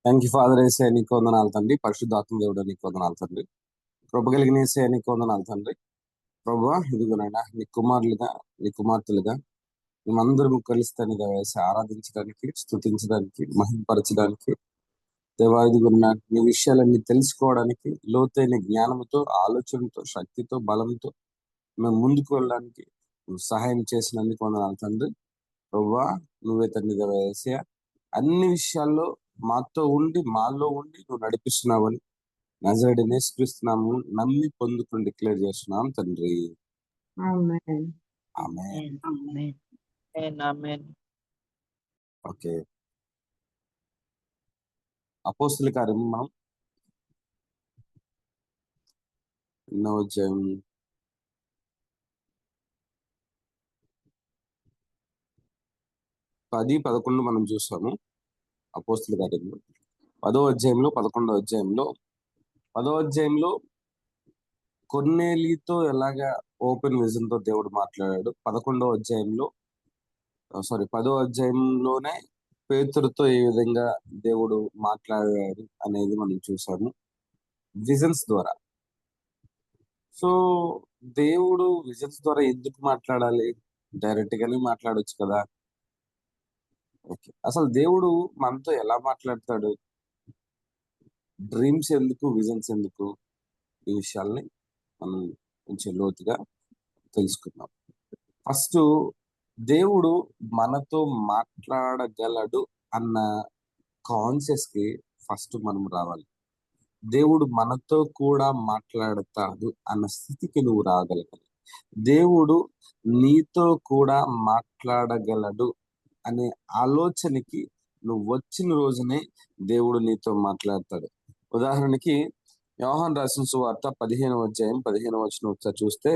Thank you father ఏసే నీకు వందనాలు తండ్రి. పరిశుద్ధాత్మ దేవుడు నీకు వందనాలు తండ్రి. కృప కలిగిన ఏసే నీకు వందనాలు తండ్రి. ప్రభువా ఇదిగోనైనా నీ కుమారులుగా నీ కుమార్తెలుగా మేమందరం కలిస్తాను వేసి ఆరాధించడానికి, స్తుతించడానికి, మహింపరచడానికి దేవా ఇదిగోన నీ విషయాలన్నీ తెలుసుకోవడానికి లోతైన జ్ఞానంతో, ఆలోచనతో, శక్తితో, బలంతో మేము ముందుకు వెళ్ళడానికి నువ్వు సహాయం చేసినందుకు వందనాలు తండ్రి. ప్రభువా నువ్వే తండ్రి వేసే అన్ని విషయాల్లో మాతో ఉండి మాలో ఉండి నువ్వు నడిపిస్తున్నావని నజరేయుడైన యేసుక్రీస్తునామం నమ్మి పొందుకుని డిక్లేర్ చేస్తున్నాం తండ్రి. ఆమేన్. ఆమేన్. ఆమేన్. ఆమేన్. ఓకే, అపోస్తుల కార్యం మనం 8వ అధ్యాయం 10, 11 మనం చూసాము. అపోస్తుల కార్యంలో 10వ అధ్యాయంలో 11వ అధ్యాయంలో 10వ అధ్యాయంలో కొర్నేలితో ఎలాగా ఓపెన్ విజన్ తో దేవుడు మాట్లాడాడు. 11వ అధ్యాయంలో 10వ అధ్యాయంలోనే పేతురుతో ఏ విధంగా దేవుడు మాట్లాడాడు అనేది మనం చూసాము విజన్స్ ద్వారా. సో దేవుడు విజన్స్ ద్వారా ఎందుకు మాట్లాడాలి? డైరెక్ట్ గానే మాట్లాడొచ్చు కదా. ఓకే, అసలు దేవుడు మనతో ఎలా మాట్లాడతాడు? డ్రీమ్స్ ఎందుకు, విజన్స్ ఎందుకు? ఈ విషయాల్ని మనం కొంచెం లోతుగా తెలుసుకుందాం. ఫస్ట్ దేవుడు మనతో మాట్లాడగలడు అన్న కాన్షియస్ కి ఫస్ట్ మనం రావాలి. దేవుడు మనతో కూడా మాట్లాడతాడు అన్న స్థితికి నువ్వు రాగలగాలి. దేవుడు నీతో కూడా మాట్లాడగలడు అనే ఆలోచనకి నువ్వు వచ్చిన రోజునే దేవుడు నీతో మాట్లాడతాడు. ఉదాహరణకి యోహాను రాసిన సువార్త 15వ అధ్యాయం 15వ వచనం ఒకసారి చూస్తే,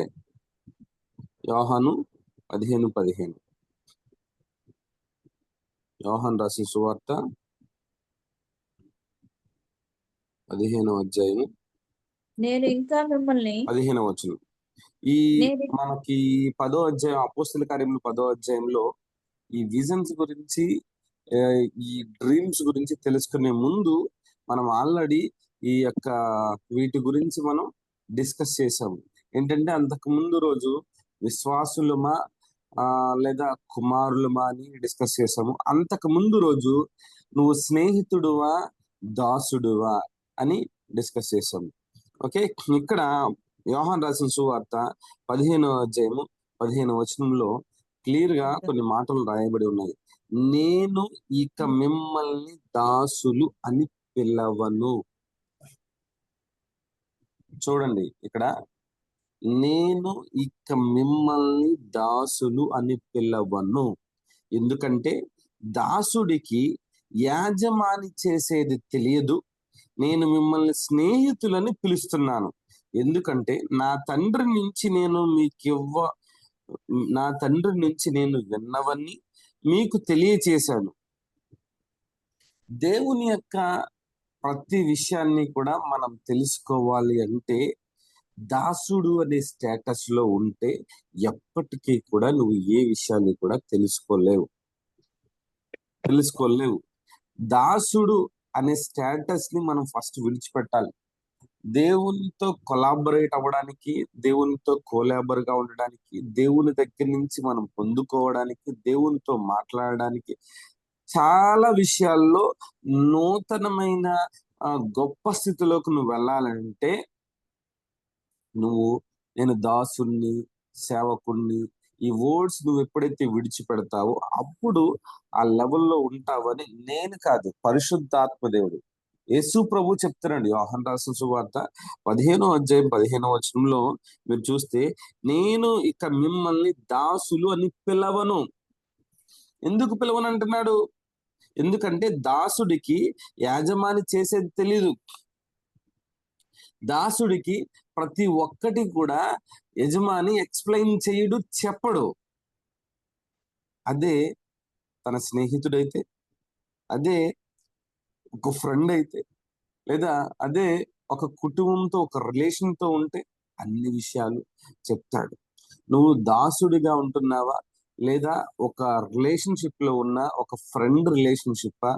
యోహాను 15:15. యోహాను రాసిన సువార్త 15వ అధ్యాయం నేను ఇంకా మిమ్మల్ని 15వ వచనం. మనకి 10వ అధ్యాయం అపోస్తుల కార్యములు 10వ అధ్యాయంలో ఈ విజన్స్ గురించి, ఈ డ్రీమ్స్ గురించి తెలుసుకునే ముందు మనం ఆల్రెడీ ఈ యొక్క వీటి గురించి మనం డిస్కస్ చేసాము. ఏంటంటే అంతకు ముందు రోజు విశ్వాసులమా లేదా కుమారులమా అని డిస్కస్ చేసాము. అంతకు ముందు రోజు నువ్వు స్నేహితుడువా దాసుడువా అని డిస్కస్ చేసాము. ఓకే, ఇక్కడ యోహాను రాసిన సువార్త 15వ అధ్యాయము 15వ వచనంలో క్లియర్ గా కొన్ని మాటలు రాయబడి ఉన్నాయి. నేను ఇక మిమ్మల్ని దాసులు అని పిలవను. చూడండి ఇక్కడ, నేను ఇక మిమ్మల్ని దాసులు అని పిలవను. ఎందుకంటే దాసుడికి యాజమాని చేసేది తెలియదు. నేను మిమ్మల్ని స్నేహితులని పిలుస్తున్నాను. ఎందుకంటే నా తండ్రి నుంచి నేను విన్నవన్నీ మీకు తెలియచేశాను. దేవుని యొక్క ప్రతి విషయాన్ని కూడా మనం తెలుసుకోవాలి అంటే దాసుడు అనే స్టేటస్ లో ఉంటే ఎప్పటికీ కూడా నువ్వు ఏ విషయాన్ని కూడా తెలుసుకోలేవు. దాసుడు అనే స్టేటస్ ని మనం ఫస్ట్ విడిచిపెట్టాలి. దేవునితో కొలాబరేట్ అవ్వడానికి, దేవునితో కోలాబర్ గా ఉండడానికి, దేవుని దగ్గర నుంచి మనం పొందుకోవడానికి, దేవునితో మాట్లాడడానికి చాలా విషయాల్లో నూతనమైన గొప్ప స్థితిలోకి నువ్వు వెళ్ళాలంటే నేను దాసుని, సేవకుణ్ణి, ఈ వర్డ్స్ నువ్వు ఎప్పుడైతే విడిచిపెడతావో అప్పుడు ఆ లెవెల్లో ఉంటావని నేను కాదు, పరిశుద్ధాత్మ దేవుడు యేసు ప్రభు చెప్తున్నాడు. యోహాను రాసిన సువార్త 15వ అధ్యాయం 15వ వచనంలో మీరు చూస్తే, నేను ఇక మిమ్మల్ని దాసులు అని పిలవను. ఎందుకు పిలవను అంటున్నాడు? ఎందుకంటే దాసుడికి యాజమాని చేసేది తెలీదు. దాసుడికి ప్రతి ఒక్కటి కూడా యజమాని ఎక్స్ప్లెయిన్ చేయడు, చెప్పడు. అదే తన స్నేహితుడైతే, అదే ఒక ఫ్రెండ్ అయితే, లేదా అదే ఒక కుటుంబంతో ఒక రిలేషన్ తో ఉంటే అన్ని విషయాలు చెప్తాడు. నువ్వు దాసుడిగా ఉంటున్నావా, లేదా ఒక రిలేషన్షిప్ లో ఉన్న ఒక ఫ్రెండ్ రిలేషన్షిప్పా,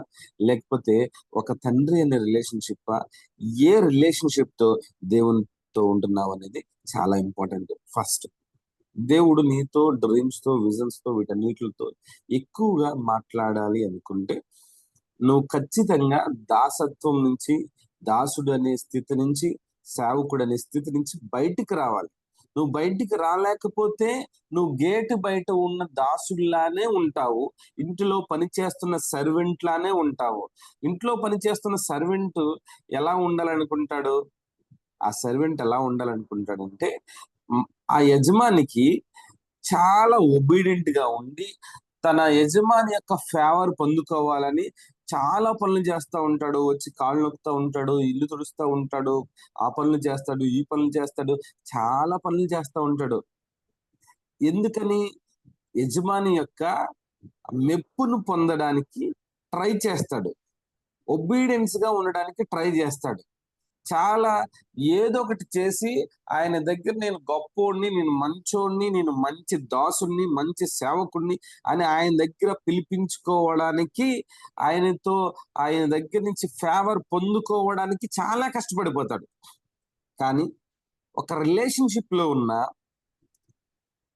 లేకపోతే ఒక తండ్రి అనే రిలేషన్షిప్పా, ఏ రిలేషన్షిప్ తో దేవునితో ఉంటున్నావు అనేది చాలా ఇంపార్టెంట్. ఫస్ట్ దేవుడు నీతో డ్రీమ్స్ తో విజన్స్ తో వీటన్నిటితో ఎక్కువగా మాట్లాడాలి అనుకుంటే నువ్వు ఖచ్చితంగా దాసత్వం నుంచి, దాసుడు అనే స్థితి నుంచి, సేవకుడు అనే స్థితి నుంచి బయటికి రావాలి. నువ్వు బయటికి రాలేకపోతే నువ్వు గేటు బయట ఉన్న దాసుడిలానే ఉంటావు, ఇంటిలో పనిచేస్తున్న సర్వెంట్ లానే ఉంటావు. ఇంట్లో పనిచేస్తున్న సర్వెంట్ ఎలా ఉండాలనుకుంటాడు? ఆ సర్వెంట్ ఎలా ఉండాలనుకుంటాడంటే ఆ యజమానికి చాలా ఒబీడియంట్ గా ఉండి తన యజమాని యొక్క ఫేవర్ పొందుకోవాలని చాలా పనులు చేస్తూ ఉంటాడు. వచ్చి కాళ్ళు నొక్కుతూ ఉంటాడు, ఇల్లు తుడుస్తూ ఉంటాడు, ఆ పనులు చేస్తాడు, ఈ పనులు చేస్తాడు, చాలా పనులు చేస్తూ ఉంటాడు. ఎందుకని? యజమాని యొక్క మెప్పును పొందడానికి ట్రై చేస్తాడు, ఒబీడియన్స్ గా ఉండడానికి ట్రై చేస్తాడు. చాలా ఏదో ఒకటి చేసి ఆయన దగ్గర నేను గొప్పోడిని, నేను మంచోడిని, నేను మంచి దాసుడిని, మంచి సేవకుడిని అని ఆయన దగ్గర పిలిపించుకోవడానికి, ఆయన దగ్గర నుంచి ఫేవర్ పొందుకోవడానికి చాలా కష్టపడిపోతాడు. కానీ ఒక రిలేషన్షిప్ లో ఉన్న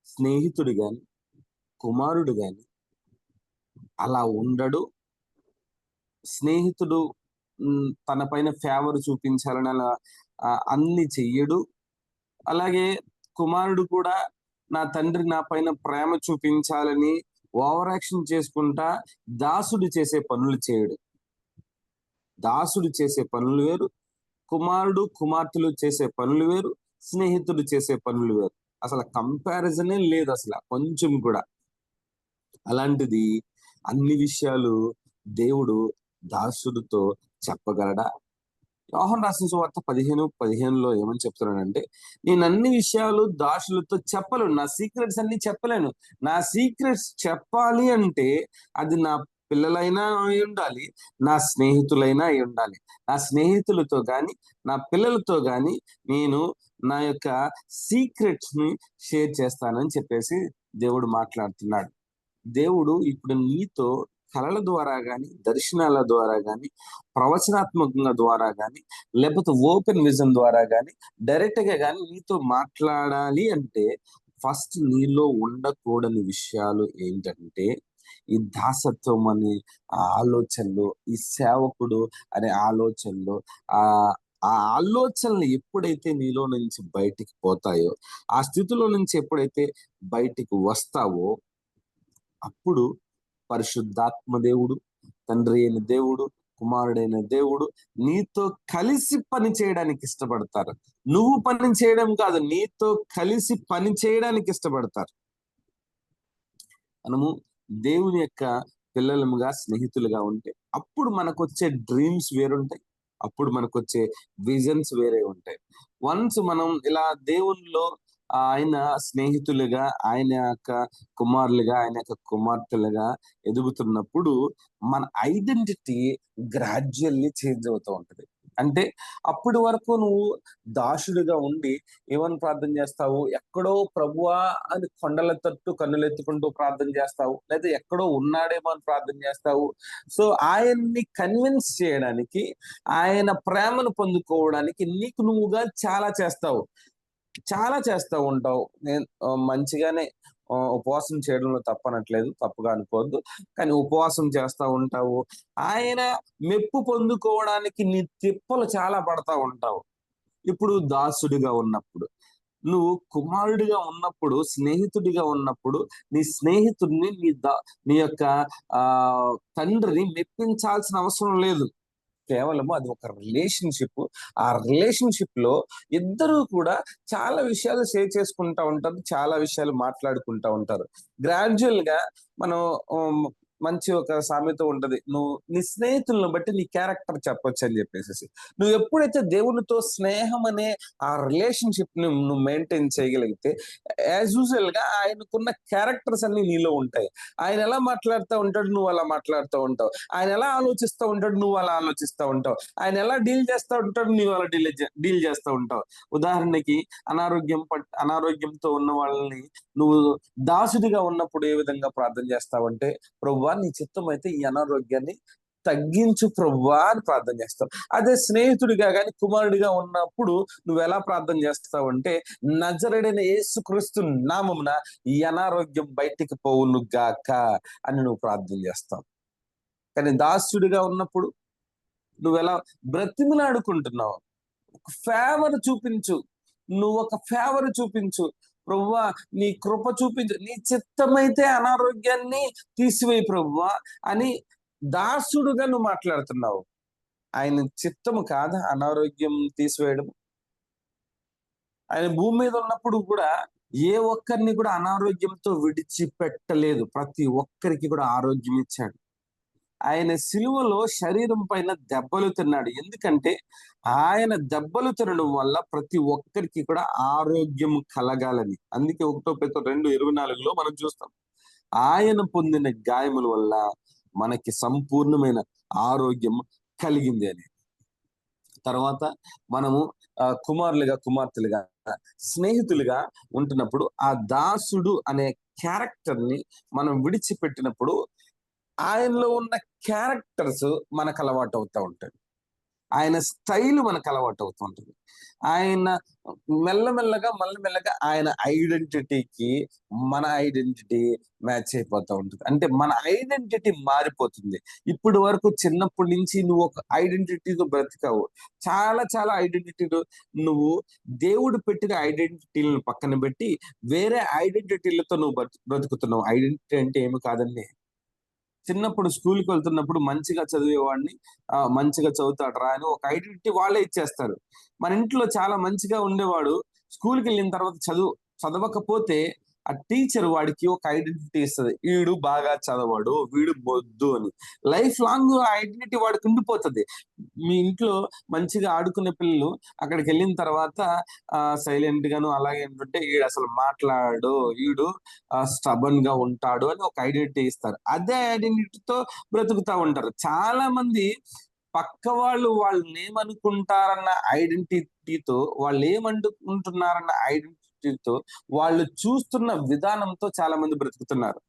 స్నేహితుడు గాని, కుమారుడు గాని అలా ఉండడు. స్నేహితుడు తన పైన ఫేవర్ చూపించాలని అలా అన్ని చెయ్యడు. అలాగే కుమారుడు కూడా నా తండ్రి నా పైన ప్రేమ చూపించాలని ఓవర్ యాక్షన్ చేసుకుంటా దాసుడు చేసే పనులు చేయడు. దాసుడు చేసే పనులు వేరు, కుమారుడు కుమార్తెలు చేసే పనులు వేరు, స్నేహితుడు చేసే పనులు వేరు. అసలు కంపారిజనే లేదు అసలు కొంచెం కూడా. అలాంటిది అన్ని విషయాలు దేవుడు దాసుడితో చెప్పగలడా? యోహాను రాసిన సువార్త 15:15 ఏమని చెప్తున్నానంటే, నేను అన్ని విషయాలు దాసులతో చెప్పలేను, నా సీక్రెట్స్ అన్ని చెప్పలేను. నా సీక్రెట్స్ చెప్పాలి అంటే అది నా పిల్లలైనా అయి ఉండాలి, నా స్నేహితులైనా అయి ఉండాలి. నా స్నేహితులతో గాని, నా పిల్లలతో గాని నేను నా యొక్క సీక్రెట్స్ ని షేర్ చేస్తానని చెప్పేసి దేవుడు మాట్లాడుతున్నాడు. దేవుడు ఇప్పుడు నీతో కళల ద్వారా గాని, దర్శనాల ద్వారా గాని, ప్రవచనాత్మకంగా ద్వారా గాని, లేకపోతే ఓపెన్ విజన్ ద్వారా గాని, డైరెక్ట్ గా గాని నీతో మాట్లాడాలి అంటే ఫస్ట్ నీలో ఉండకూడని విషయాలు ఏంటంటే ఈ దాసత్వం అనే ఆలోచనలు, ఈ సేవకుడు అనే ఆలోచనలు, ఆ ఆ ఆలోచనలు ఎప్పుడైతే నీలో నుంచి బయటికి పోతాయో, ఆ స్థితిలో నుంచి ఎప్పుడైతే బయటికి వస్తావో అప్పుడు పరిశుద్ధాత్మ దేవుడు, తండ్రి అయిన దేవుడు, కుమారుడైన దేవుడు నీతో కలిసి పని చేయడానికి ఇష్టపడతారు. నువ్వు పని చేయడం కాదు, నీతో కలిసి పని చేయడానికి ఇష్టపడతారు. మనము దేవుని యొక్క పిల్లలముగా, స్నేహితులుగా ఉంటే అప్పుడు మనకు వచ్చే డ్రీమ్స్ వేరుంటాయి, అప్పుడు మనకు వచ్చే విజన్స్ వేరే ఉంటాయి. వన్స్ మనం ఇలా దేవునిలో ఆయన స్నేహితులుగా, ఆయన యొక్క కుమారులుగా, ఆయన యొక్క కుమార్తెలుగా ఎదుగుతున్నప్పుడు మన ఐడెంటిటీ గ్రాడ్యువల్లీ చేంజ్ అవుతూ ఉంటది. అంటే అప్పటి వరకు నువ్వు దాసుడిగా ఉండి ఏమని ప్రార్థన చేస్తావు? ఎక్కడో ప్రభువా అని కొండల తట్టు కన్నులెత్తుకుంటూ ప్రార్థన చేస్తావు, లేదా ఎక్కడో ఉన్నాడేమో అని ప్రార్థన చేస్తావు. సో ఆయన్ని కన్విన్స్ చేయడానికి, ఆయన ప్రేమను పొందుకోవడానికి నీకు నువ్వుగా చాలా చేస్తూ ఉంటావు. నేను మంచిగానే ఉపవాసం చేయడంలో తప్పనట్లేదు, తప్పుగా అనుకోవద్దు. కానీ ఉపవాసం చేస్తూ ఉంటావు, ఆయన మెప్పు పొందుకోవడానికి నీ తిప్పలు చాలా పడతా ఉంటావు. ఇప్పుడు దాసుడిగా ఉన్నప్పుడు, నువ్వు కుమారుడిగా ఉన్నప్పుడు, స్నేహితుడిగా ఉన్నప్పుడు నీ స్నేహితుడిని, నీ యొక్క తండ్రిని మెప్పించాల్సిన అవసరం లేదు. కేవలం అది ఒక రిలేషన్షిప్. ఆ రిలేషన్షిప్ లో ఇద్దరు కూడా చాలా విషయాలు షేర్ చేసుకుంటా ఉంటారు, చాలా విషయాలు మాట్లాడుకుంటా ఉంటారు. గ్రాడ్యువల్ గా మనం మంచి ఒక సామెత ఉంటది, నువ్వు నీ స్నేహితులను బట్టి నీ క్యారెక్టర్ చెప్పొచ్చు అని చెప్పేసి. నువ్వు ఎప్పుడైతే దేవునితో స్నేహం అనే ఆ రిలేషన్షిప్ ని నువ్వు మెయింటైన్ చేయగలిగితే, యాజ్ యూజువల్ గా ఆయనకున్న క్యారెక్టర్స్ అన్ని నీలో ఉంటాయి. ఆయన ఎలా మాట్లాడుతూ ఉంటాడు, నువ్వు అలా మాట్లాడుతూ ఉంటావు. ఆయన ఎలా ఆలోచిస్తూ ఉంటాడు, నువ్వు అలా ఆలోచిస్తూ ఉంటావు. ఆయన ఎలా డీల్ చేస్తూ ఉంటాడు, నువ్వు అలా డీల్ చేస్తూ ఉంటావు. ఉదాహరణకి అనారోగ్యంతో ఉన్న వాళ్ళని నువ్వు దాసుడిగా ఉన్నప్పుడు ఏ విధంగా ప్రార్థన చేస్తావంటే, ప్రభువా నీ చిత్తం అయితే ఈ అనారోగ్యాన్ని తగ్గించు ప్రభువా అని ప్రార్థన చేస్తావు. అదే స్నేహితుడిగా గాని కుమారుడిగా ఉన్నప్పుడు నువ్వు ఎలా ప్రార్థన చేస్తావంటే, నజరేయుడైన యేసుక్రీస్తు నామమున ఈ అనారోగ్యం బయటికి పోవును గాక అని నువ్వు ప్రార్థన చేస్తావు. కానీ దాసుడిగా ఉన్నప్పుడు నువ్వు ఎలా బ్రతిమలాడుకుంటున్నావు, ఒక ఫేవర్ చూపించు, నువ్వు ఒక ఫేవర్ చూపించు, ప్రభువా నీ కృప చూపించు, నీ చిత్తమైతే అనారోగ్యాన్ని తీసివేయి ప్రభువా అని దాసుడుగా నువ్వు మాట్లాడుతున్నావు. ఆయన చిత్తము కాదా అనారోగ్యం తీసివేయడం? ఆయన భూమి మీద ఉన్నప్పుడు కూడా ఏ ఒక్కరిని కూడా అనారోగ్యంతో విడిచిపెట్టలేదు. ప్రతి ఒక్కరికి కూడా ఆరోగ్యం ఇచ్చాడు. ఆయన సిలువలో శరీరం పైన దెబ్బలు తిన్నాడు. ఎందుకంటే ఆయన దెబ్బలు తినడం వల్ల ప్రతి ఒక్కరికి కూడా ఆరోగ్యం కలగాలని. అందుకే 1 Petrus 2:24 మనం చూస్తాం, ఆయన పొందిన గాయముల వల్ల మనకి సంపూర్ణమైన ఆరోగ్యం కలిగింది అని. తర్వాత మనము కుమారులుగా కుమార్తెలుగా స్నేహితులుగా ఉంటున్నప్పుడు ఆ దాసుడు అనే క్యారెక్టర్ ని మనం విడిచిపెట్టినప్పుడు ఆయనలో ఉన్న క్యారెక్టర్స్ మనకు అలవాటు అవుతూ ఉంటాయి. ఆయన స్టైల్ మనకు అలవాటు అవుతూ ఉంటుంది. ఆయన మెల్లమెల్లగా ఆయన ఐడెంటిటీకి మన ఐడెంటిటీ మ్యాచ్ అయిపోతూ ఉంటుంది. అంటే మన ఐడెంటిటీ మారిపోతుంది. ఇప్పుడు వరకు చిన్నప్పటి నుంచి నువ్వు ఒక ఐడెంటిటీతో బ్రతికావు. చాలా చాలా ఐడెంటిటీలు నువ్వు దేవుడు పెట్టిన ఐడెంటిటీలను పక్కన పెట్టి వేరే ఐడెంటిటీలతో నువ్వు బ్రతుకుతున్నావు. ఐడెంటిటీ అంటే ఏమి కాదండి. చిన్నప్పుడు స్కూల్కి వెళ్తున్నప్పుడు మంచిగా చదివేవాడిని మంచిగా చదువుతాడు రా అని ఒక ఐడెంటిటీ వాళ్ళే ఇచ్చేస్తారు. మన ఇంట్లో చాలా మంచిగా ఉండేవాడు స్కూల్కి వెళ్ళిన తర్వాత చదవకపోతే ఆ టీచర్ వాడికి ఒక ఐడెంటిటీ ఇస్తుంది, వీడు బాగా చదవడు, వీడు బొద్దు అని. లైఫ్ లాంగ్ ఆ ఐడెంటిటీ వాడికి ఉండిపోతుంది. మీ ఇంట్లో మంచిగా ఆడుకునే పిల్లలు అక్కడికి వెళ్ళిన తర్వాత సైలెంట్ గాను అలాగే ఏంటంటే వీడు అసలు మాట్లాడు, వీడు స్టబన్ గా ఉంటాడు అని ఒక ఐడెంటిటీ ఇస్తారు. అదే ఐడెంటిటీతో బ్రతుకుతా ఉంటారు. చాలా మంది పక్క వాళ్ళని ఏమనుకుంటారన్న ఐడెంటిటీతో, వాళ్ళు ఏమనుకుంటున్నారన్న ఐడెంటిటీతో, వాళ్ళు చూస్తున్న విధానంతో చాలా మంది బ్రతుకుతున్నారు.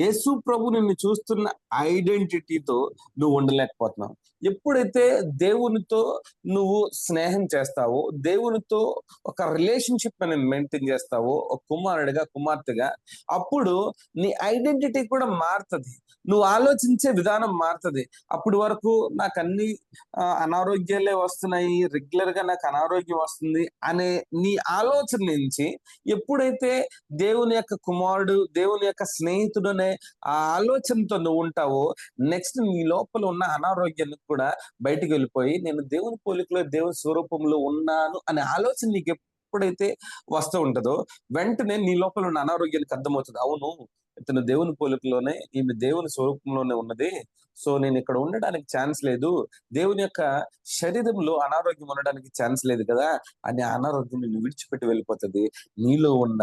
యేసు ప్రభు నిన్ను చూస్తున్న ఐడెంటిటీతో నువ్వు ఉండలేకపోతున్నావు. ఎప్పుడైతే దేవునితో నువ్వు స్నేహం చేస్తావో, దేవునితో ఒక రిలేషన్షిప్ అనేది మెయింటైన్ చేస్తావో, ఒక కుమారుడిగా కుమార్తెగా, అప్పుడు నీ ఐడెంటిటీ కూడా మారుతుంది. నువ్వు ఆలోచించే విధానం మారుతుంది. అప్పుడు వరకు నాకు అన్ని అనారోగ్యాలే వస్తున్నాయి, రెగ్యులర్ గా నాకు అనారోగ్యం వస్తుంది అనే నీ ఆలోచన నుంచి ఎప్పుడైతే దేవుని యొక్క కుమారుడు, దేవుని యొక్క స్నేహితుడు అనే ఆ ఆలోచనతో నువ్వు ఉంటావో, నెక్స్ట్ నీ లోపల ఉన్న అనారోగ్యాన్ని కూడా బయటికి వెళ్ళిపోయి నేను దేవుని పోలికలో దేవుని స్వరూపంలో ఉన్నాను అనే ఆలోచన నీకు ఎప్పుడైతే వస్తూ ఉంటుందో, వెంటనే నీ లోపల ఉన్న అనారోగ్యానికి అర్థమవుతుంది, అవును ఇతను దేవుని పోలికలోనే, ఈమె దేవుని స్వరూపంలోనే ఉన్నది, సో నేను ఇక్కడ ఉండడానికి ఛాన్స్ లేదు, దేవుని యొక్క శరీరంలో అనారోగ్యం ఉండడానికి ఛాన్స్ లేదు కదా అని అనారోగ్యం నిన్ను విడిచిపెట్టి వెళ్ళిపోతుంది. నీలో ఉన్న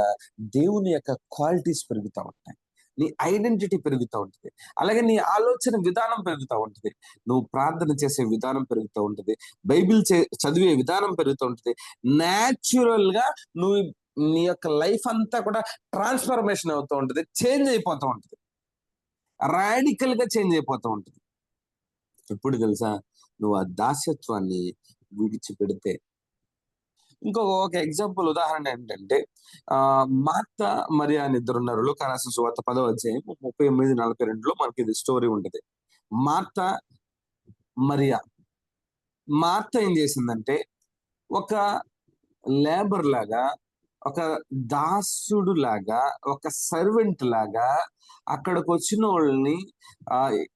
దేవుని యొక్క క్వాలిటీస్ పెరుగుతూ ఉంటాయి, నీ ఐడెంటిటీ పెరుగుతూ ఉంటుంది, అలాగే నీ ఆలోచన విధానం పెరుగుతూ ఉంటుంది, నువ్వు ప్రార్థన చేసే విధానం పెరుగుతూ ఉంటుంది, బైబిల్ చదివే విధానం పెరుగుతూ ఉంటుంది. న్యాచురల్ గా నువ్వు నీ యొక్క లైఫ్ అంతా కూడా ట్రాన్స్ఫర్మేషన్ అవుతూ ఉంటుంది, చేంజ్ అయిపోతూ ఉంటుంది, రాడికల్ గా చేంజ్ అయిపోతూ ఉంటుంది. ఎప్పుడు తెలుసా? నువ్వు ఆ దాస్యత్వాన్ని విడిచిపెడితే. ఒక ఎగ్జాంపుల్ ఉదాహరణ ఏంటంటే, మార్త మరియా అని ఇద్దరు ఉన్నారు. లూకా రాసిన సువార్త 10వ అధ్యాయం 38-42 మనకి ఇది స్టోరీ ఉంటది. మార్త మరియా. మార్త ఏం చేసిందంటే ఒక లేబర్ లాగా ఒక దాసుడు లాగా, ఒక సర్వెంట్ లాగా అక్కడికి వచ్చిన వాళ్ళని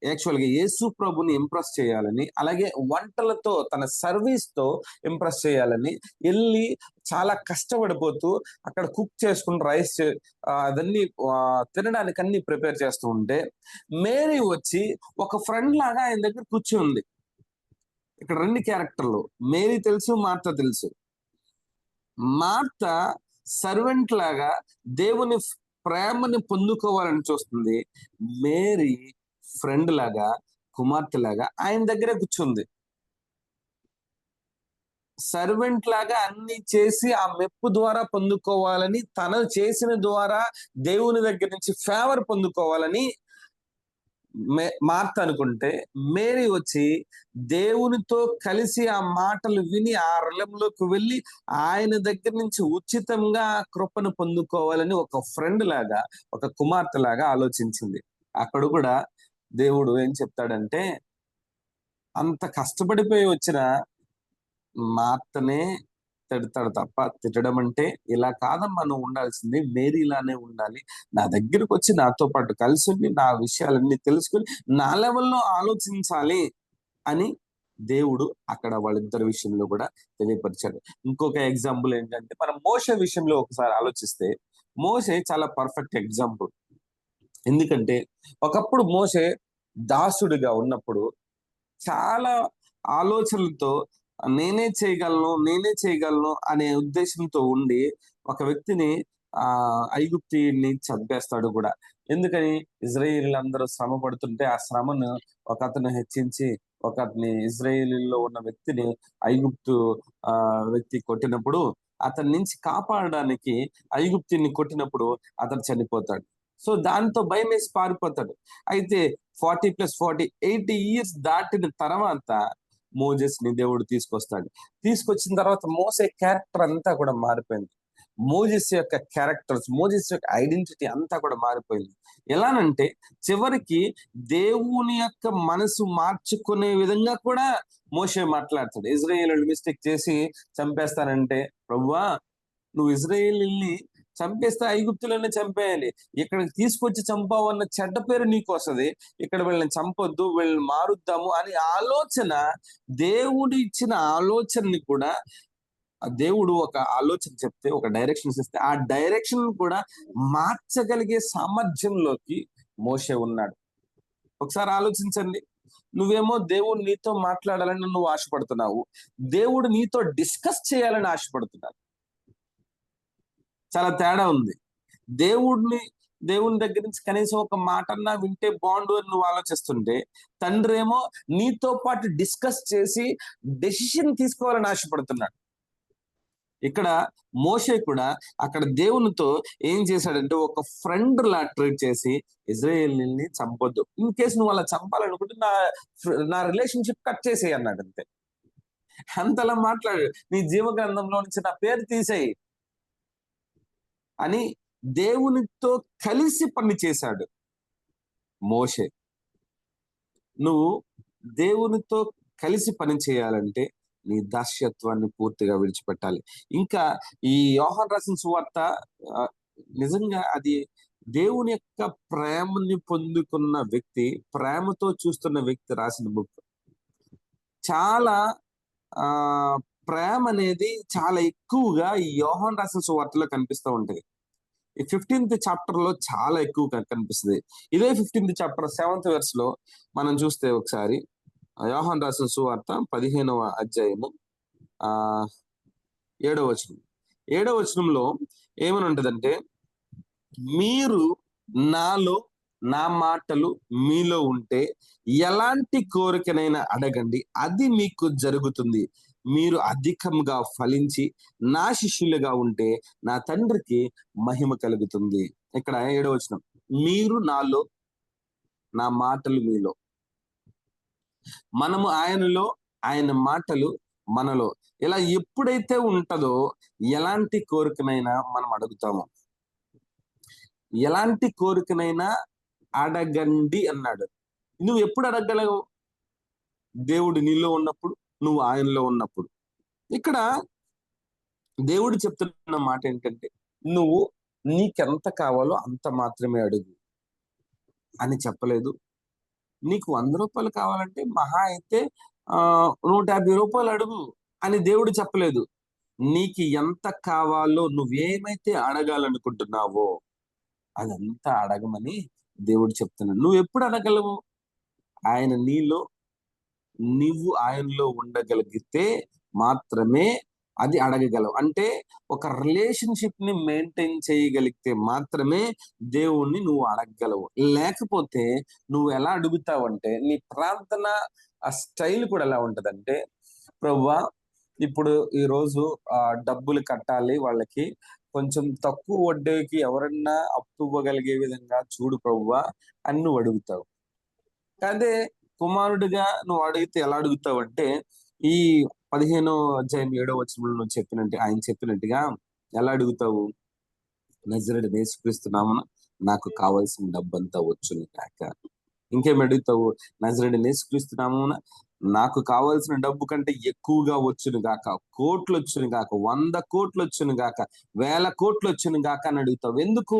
యాక్చువల్గా యేసు ప్రభుని ఇంప్రెస్ చేయాలని, అలాగే వంటలతో తన సర్వీస్ తో ఇంప్రెస్ చేయాలని వెళ్ళి చాలా కష్టపడిపోతూ అక్కడ కుక్ చేసుకుని రైస్ అదన్నీ తినడానికి అన్ని ప్రిపేర్ చేస్తూ ఉంటే మేరీ వచ్చి ఒక ఫ్రెండ్ లాగా ఆయన దగ్గర కూర్చుంది. ఇక్కడ 2 క్యారెక్టర్లు, మేరీ తెలుసు, మార్త తెలుసు. మార్త సర్వెంట్ లాగా దేవుని ప్రేమని పొందుకోవాలని చూస్తుంది. మేరీ ఫ్రెండ్ లాగా, కుమార్తె లాగా ఆయన దగ్గరే కూర్చుంది. సర్వెంట్ లాగా అన్ని చేసి ఆ మెప్పు ద్వారా పొందుకోవాలని, తను చేసిన ద్వారా దేవుని దగ్గర నుంచి ఫేవర్ పొందుకోవాలని మార్త అనుకుంటే, మేరీ వచ్చి దేవునితో కలిసి ఆ మాటలు విని ఆ రంలోకి వెళ్ళి ఆయన దగ్గర నుంచి ఉచితంగా ఆ కృపను పొందుకోవాలని ఒక ఫ్రెండ్ లాగా, ఒక కుమార్తె లాగా ఆలోచించింది. అక్కడ కూడా దేవుడు ఏం చెప్తాడంటే, అంత కష్టపడిపోయి వచ్చిన మార్తనే తిడతాడు తప్ప, తిట్టడం అంటే ఇలా కాదమ్మా నువ్వు ఉండాల్సింది, మేరీలానే ఉండాలి, నా దగ్గరకు వచ్చి నాతో పాటు కలిసి ఉండి నా విషయాలన్నీ తెలుసుకుని నా లెవెల్లో ఆలోచించాలి అని దేవుడు అక్కడ వాళ్ళిద్దరి విషయంలో కూడా తెలియపరిచాడు. ఇంకొక ఎగ్జాంపుల్ ఏంటంటే, మనం మోషే విషయంలో ఒకసారి ఆలోచిస్తే, మోషే చాలా పర్ఫెక్ట్ ఎగ్జాంపుల్. ఎందుకంటే ఒకప్పుడు మోషే దాసుడిగా ఉన్నప్పుడు చాలా ఆలోచనలతో నేనే చేయగలను అనే ఉద్దేశంతో ఉండి ఒక వ్యక్తిని ఐగుప్తిని చంపేస్తాడు కూడా. ఎందుకని? ఇజ్రాయేలీలందరూ శ్రమ పడుతుంటే ఆ శ్రమను ఒకతను హెచ్చించి ఒకటిని ఇజ్రాయేలీలో ఉన్న వ్యక్తిని ఐగుప్తు వ్యక్తి కొట్టినప్పుడు అతని నుంచి కాపాడడానికి ఐగుప్తిని కొట్టినప్పుడు అతను చనిపోతాడు. సో దాంతో భయం వేసి పారిపోతాడు. అయితే 40+40 80 years దాటిన తర్వాత మోజెస్ ని దేవుడు తీసుకొస్తాడు. తీసుకొచ్చిన తర్వాత మోసే క్యారెక్టర్ అంతా కూడా మారిపోయింది. మోజెస్ యొక్క క్యారెక్టర్స్, మోజెస్ యొక్క ఐడెంటిటీ అంతా కూడా మారిపోయింది. ఎలానంటే చివరికి దేవుని యొక్క మనసు మార్చుకునే విధంగా కూడా మోషే మాట్లాడతాడు. ఇజ్రాయేలీయులు మిస్టేక్ చేసి చంపేస్తానంటే, ప్రభువా నువ్వు ఇజ్రాయేలీయుల్ని చంపేస్తే ఐగుప్తులోనే చంపేయాలి, ఇక్కడికి తీసుకొచ్చి చంపావు అన్న చెడ్డ పేరు నీకు వస్తుంది, ఇక్కడ వీళ్ళని చంపొద్దు, వీళ్ళని మారుద్దాము అని ఆలోచన, దేవుడు ఇచ్చిన ఆలోచనని కూడా, దేవుడు ఒక ఆలోచన చెప్తే, ఒక డైరెక్షన్ ఇస్తే ఆ డైరెక్షన్ కూడా మార్చగలిగే సామర్థ్యంలోకి మోషే ఉన్నాడు. ఒకసారి ఆలోచించండి. నువ్వేమో దేవుడు నీతో మాట్లాడాలని నువ్వు ఆశపడుతున్నావు, దేవుడు నీతో డిస్కస్ చేయాలని ఆశపడుతున్నావు. చాలా తేడా ఉంది. దేవుని దగ్గర నుంచి కనీసం ఒక మాటన్నా వింటే బాగుండు అని నువ్వు ఆలోచిస్తుంటే, తండ్రి ఏమో నీతో పాటు డిస్కస్ చేసి డెసిషన్ తీసుకోవాలని ఆశపడుతున్నాడు. ఇక్కడ మోషే కూడా అక్కడ దేవునితో ఏం చేశాడంటే, ఒక ఫ్రెండ్ లా ట్రీట్ చేసి ఇజ్రాయేలీని చంపొద్దు, ఇన్ కేసు నువ్వు అలా చంపాలనుకుంటే నా రిలేషన్షిప్ కట్ చేసేయి అన్నాడు. అంతే, అంతలా మాట్లాడు, నీ జీవ గ్రంథంలో నుంచి నా పేరు తీసేయి అని దేవునితో కలిసి పని చేశాడు మోషే. నువ్వు దేవునితో కలిసి పని చేయాలంటే నీ దాస్యత్వాన్ని పూర్తిగా విడిచిపెట్టాలి. ఇంకా ఈ యోహాను రాసిన సువార్త నిజంగా అది దేవుని యొక్క ప్రేమని పొందుకున్న వ్యక్తి, ప్రేమతో చూస్తున్న వ్యక్తి రాసిన బుక్. చాలా ప్రేమ అనేది చాలా ఎక్కువగా ఈ యోహాను రాసిన సువార్తలో కనిపిస్తూ ఉంటది. ఈ 15th చాప్టర్ లో చాలా ఎక్కువగా కనిపిస్తుంది. ఇదే 15th చాప్టర్ 7th verse లో మనం చూస్తే ఒకసారి యోహాను రాసిన సువార్త 15వ అధ్యాయము 7వ వచనం. 7వ వచనంలో ఏమని ఉంటదంటే, మీరు నాలో, నా మాటలు మీలో ఉంటే ఎలాంటి కోరికనైనా అడగండి, అది మీకు జరుగుతుంది, మీరు అధికంగా ఫలించి నా శిష్యులుగా ఉంటే నా తండ్రికి మహిమ కలుగుతుంది. ఇక్కడ 7వ వచనం, మీరు నాలో, నా మాటలు మీలో. మనము ఆయనలో, ఆయన మాటలు మనలో. ఇలా ఎప్పుడైతే ఉంటుందో ఎలాంటి కోరికనైనా మనం అడుగుతాము. ఎలాంటి కోరికనైనా అడగండి అన్నాడు. నువ్వు ఎప్పుడు అడగగలవు? దేవుడు నీలో ఉన్నప్పుడు, నువ్వు ఆయనలో ఉన్నప్పుడు. ఇక్కడ దేవుడు చెప్తున్న మాట ఏంటంటే, నువ్వు నీకెంత కావాలో అంత మాత్రమే అడుగు అని చెప్పలేదు. నీకు 100 రూపాయలు కావాలంటే మహా అయితే 150 రూపాయలు అడుగు అని దేవుడు చెప్పలేదు. నీకు ఎంత కావాలో నువ్వేమైతే అడగాలనుకుంటున్నావో అదంతా అడగమని దేవుడు చెప్తున్నాడు. నువ్వెప్పుడు అడగలవు? ఆయన నీలో, నువ్వు ఆయనలో ఉండగలిగితే మాత్రమే అది అడగగలవు. అంటే ఒక రిలేషన్షిప్ ని మెయింటైన్ చేయగలిగితే మాత్రమే దేవుణ్ణి నువ్వు అడగగలవు. లేకపోతే నువ్వు ఎలా అడుగుతావంటే, నీ ప్రార్థన ఆ స్టైల్ కూడా ఎలా ఉంటదంటే, ప్రభువా ఇప్పుడు ఈ రోజు డబ్బులు కట్టాలి వాళ్ళకి, కొంచెం తక్కువ వడ్డీకి ఎవరన్నా అప్పు ఇవ్వగలిగే విధంగా చూడు ప్రభువా అని నువ్వు అడుగుతావు. అదే కుమారుడిగా నువ్వు అడిగితే ఎలా అడుగుతావంటే, ఈ 15వ అధ్యాయం 7వ వచనంలో నువ్వు చెప్పినట్టు, ఆయన చెప్పినట్టుగా ఎలా అడుగుతావు? నజరేయుడైన యేసుక్రీస్తు నామమున నాకు కావాల్సిన డబ్బంతా వచ్చును గాక. ఇంకేం అడుగుతావు? నజరేయుడైన యేసుక్రీస్తు నామమున నాకు కావాల్సిన డబ్బు కంటే ఎక్కువగా వచ్చును గాక, కోట్లు వచ్చును గాక, 100 కోట్లు వచ్చును గాక, 1000 కోట్లు వచ్చును గాక అని అడుగుతావు. ఎందుకు?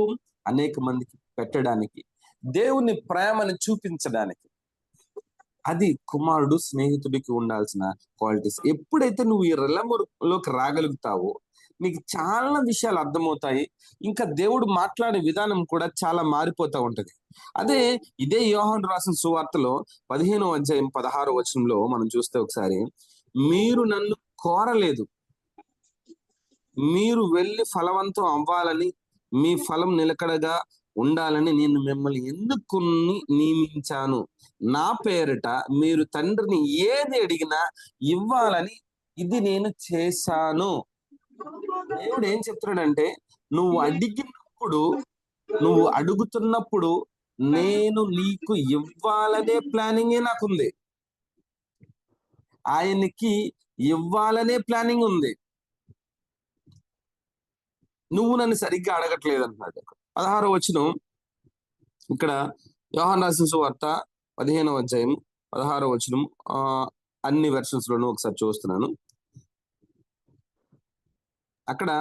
అనేక మందికి పెట్టడానికి, దేవుని ప్రేమను చూపించడానికి. అది కుమారుడు స్నేహితుడికి ఉండాల్సిన క్వాలిటీస్. ఎప్పుడైతే నువ్వు ఈ రెలములోకి రాగలుగుతావో నీకు చాలా విషయాలు అర్థమవుతాయి. ఇంకా దేవుడు మాట్లాడే విధానం కూడా చాలా మారిపోతా ఉంటది. అదే ఇదే యోహాను రాసిన సువార్తలో 15వ అధ్యాయం 16వ వచనంలో మనం చూస్తే ఒకసారి, మీరు నన్ను కోరలేదు, మీరు వెళ్ళి ఫలవంతం అవ్వాలని, మీ ఫలం నిలకడగా ఉండాలని నేను మిమ్మల్ని ఎందుకు నియమించాను, నా పేరిట మీరు తండ్రిని ఏది అడిగినా ఇవ్వాలని ఇది నేను చేశాను. దేవుడు ఏం చెప్తున్నాడంటే, నువ్వు అడిగినప్పుడు, నువ్వు అడుగుతున్నప్పుడు నేను నీకు ఇవ్వాలనే ప్లానింగే నాకుంది. ఆయనకి ఇవ్వాలనే ప్లానింగ్ ఉంది. నువ్వు నన్ను సరిగ్గా అడగట్లేదు అంటున్నాడు. 16వ వచనం ఇక్కడ యోహాను రాసిన సువార్త 15వ అధ్యాయం 16వ వచనం, అన్ని వెర్షన్స్ లోనూ ఒకసారి చూస్తున్నాను. అక్కడ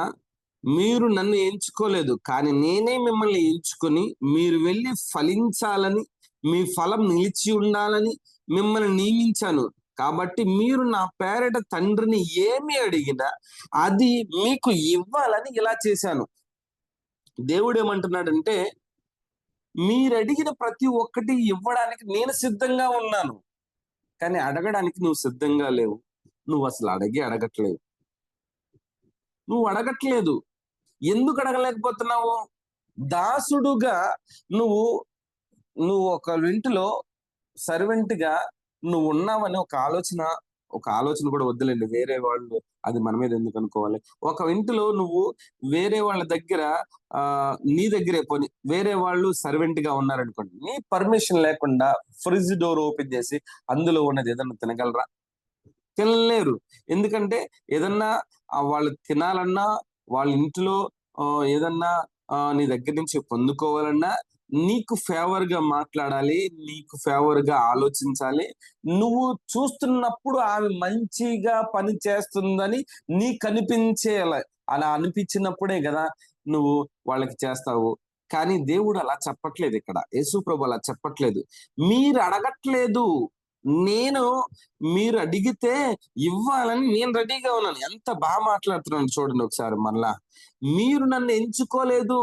మీరు నన్ను ఎంచుకోలేదు, కానీ నేనే మిమ్మల్ని ఎంచుకొని మీరు వెళ్ళి ఫలించాలని, మీ ఫలం నిలిచి ఉండాలని మిమ్మల్ని నియమించాను. కాబట్టి మీరు నా పేరిట తండ్రిని ఏమి అడిగినా అది మీకు ఇవ్వాలని ఇలా చేశాను. దేవుడు ఏమంటున్నాడంటే, మీరు అడిగిన ప్రతి ఒక్కటి ఇవ్వడానికి నేను సిద్ధంగా ఉన్నాను, కానీ అడగడానికి నువ్వు సిద్ధంగా లేవు. నువ్వు అసలు అడగట్లేవు. నువ్వు అడగట్లేదు. ఎందుకు అడగలేకపోతున్నావు? దాసుడుగా నువ్వు ఒక ఇంటిలో సర్వెంట్ గా నువ్వు ఉన్నావని ఒక ఆలోచన కూడా వద్దులేండి, వేరే వాళ్ళు అది మన మీద ఎందుకు అనుకోవాలి. ఒక ఇంటిలో నువ్వు వేరే వాళ్ళ దగ్గర నీ దగ్గరే పోని వేరే వాళ్ళు సర్వెంట్ గా ఉన్నారనుకోండి, నీ పర్మిషన్ లేకుండా ఫ్రిడ్జ్ డోర్ ఓపెన్ చేసి అందులో ఉన్నది ఏదన్నా తినగలరా? తినలేరు. ఎందుకంటే ఏదన్నా వాళ్ళు తినాలన్నా, వాళ్ళ ఇంట్లో ఏదన్నా నీ దగ్గర నుంచి పొందుకోవాలన్నా నీకు ఫేవర్ గా మాట్లాడాలి, నీకు ఫేవర్ గా ఆలోచించాలి. నువ్వు చూస్తున్నప్పుడు ఆమె మంచిగా పని చేస్తుందని నీకు అనిపించేలా, అలా అనిపించినప్పుడే కదా నువ్వు వాళ్ళకి చేస్తావు. కానీ దేవుడు అలా చెప్పట్లేదు. ఇక్కడ యేసు ప్రభు అలా చెప్పట్లేదు. మీరు అడగట్లేదు, నేను మీరు అడిగితే ఇవ్వాలని నేను రెడీగా ఉన్నాను. ఎంత బాగా మాట్లాడుతున్నాను చూడండి ఒకసారి మళ్ళా. మీరు నన్ను ఎంచుకోలేదు,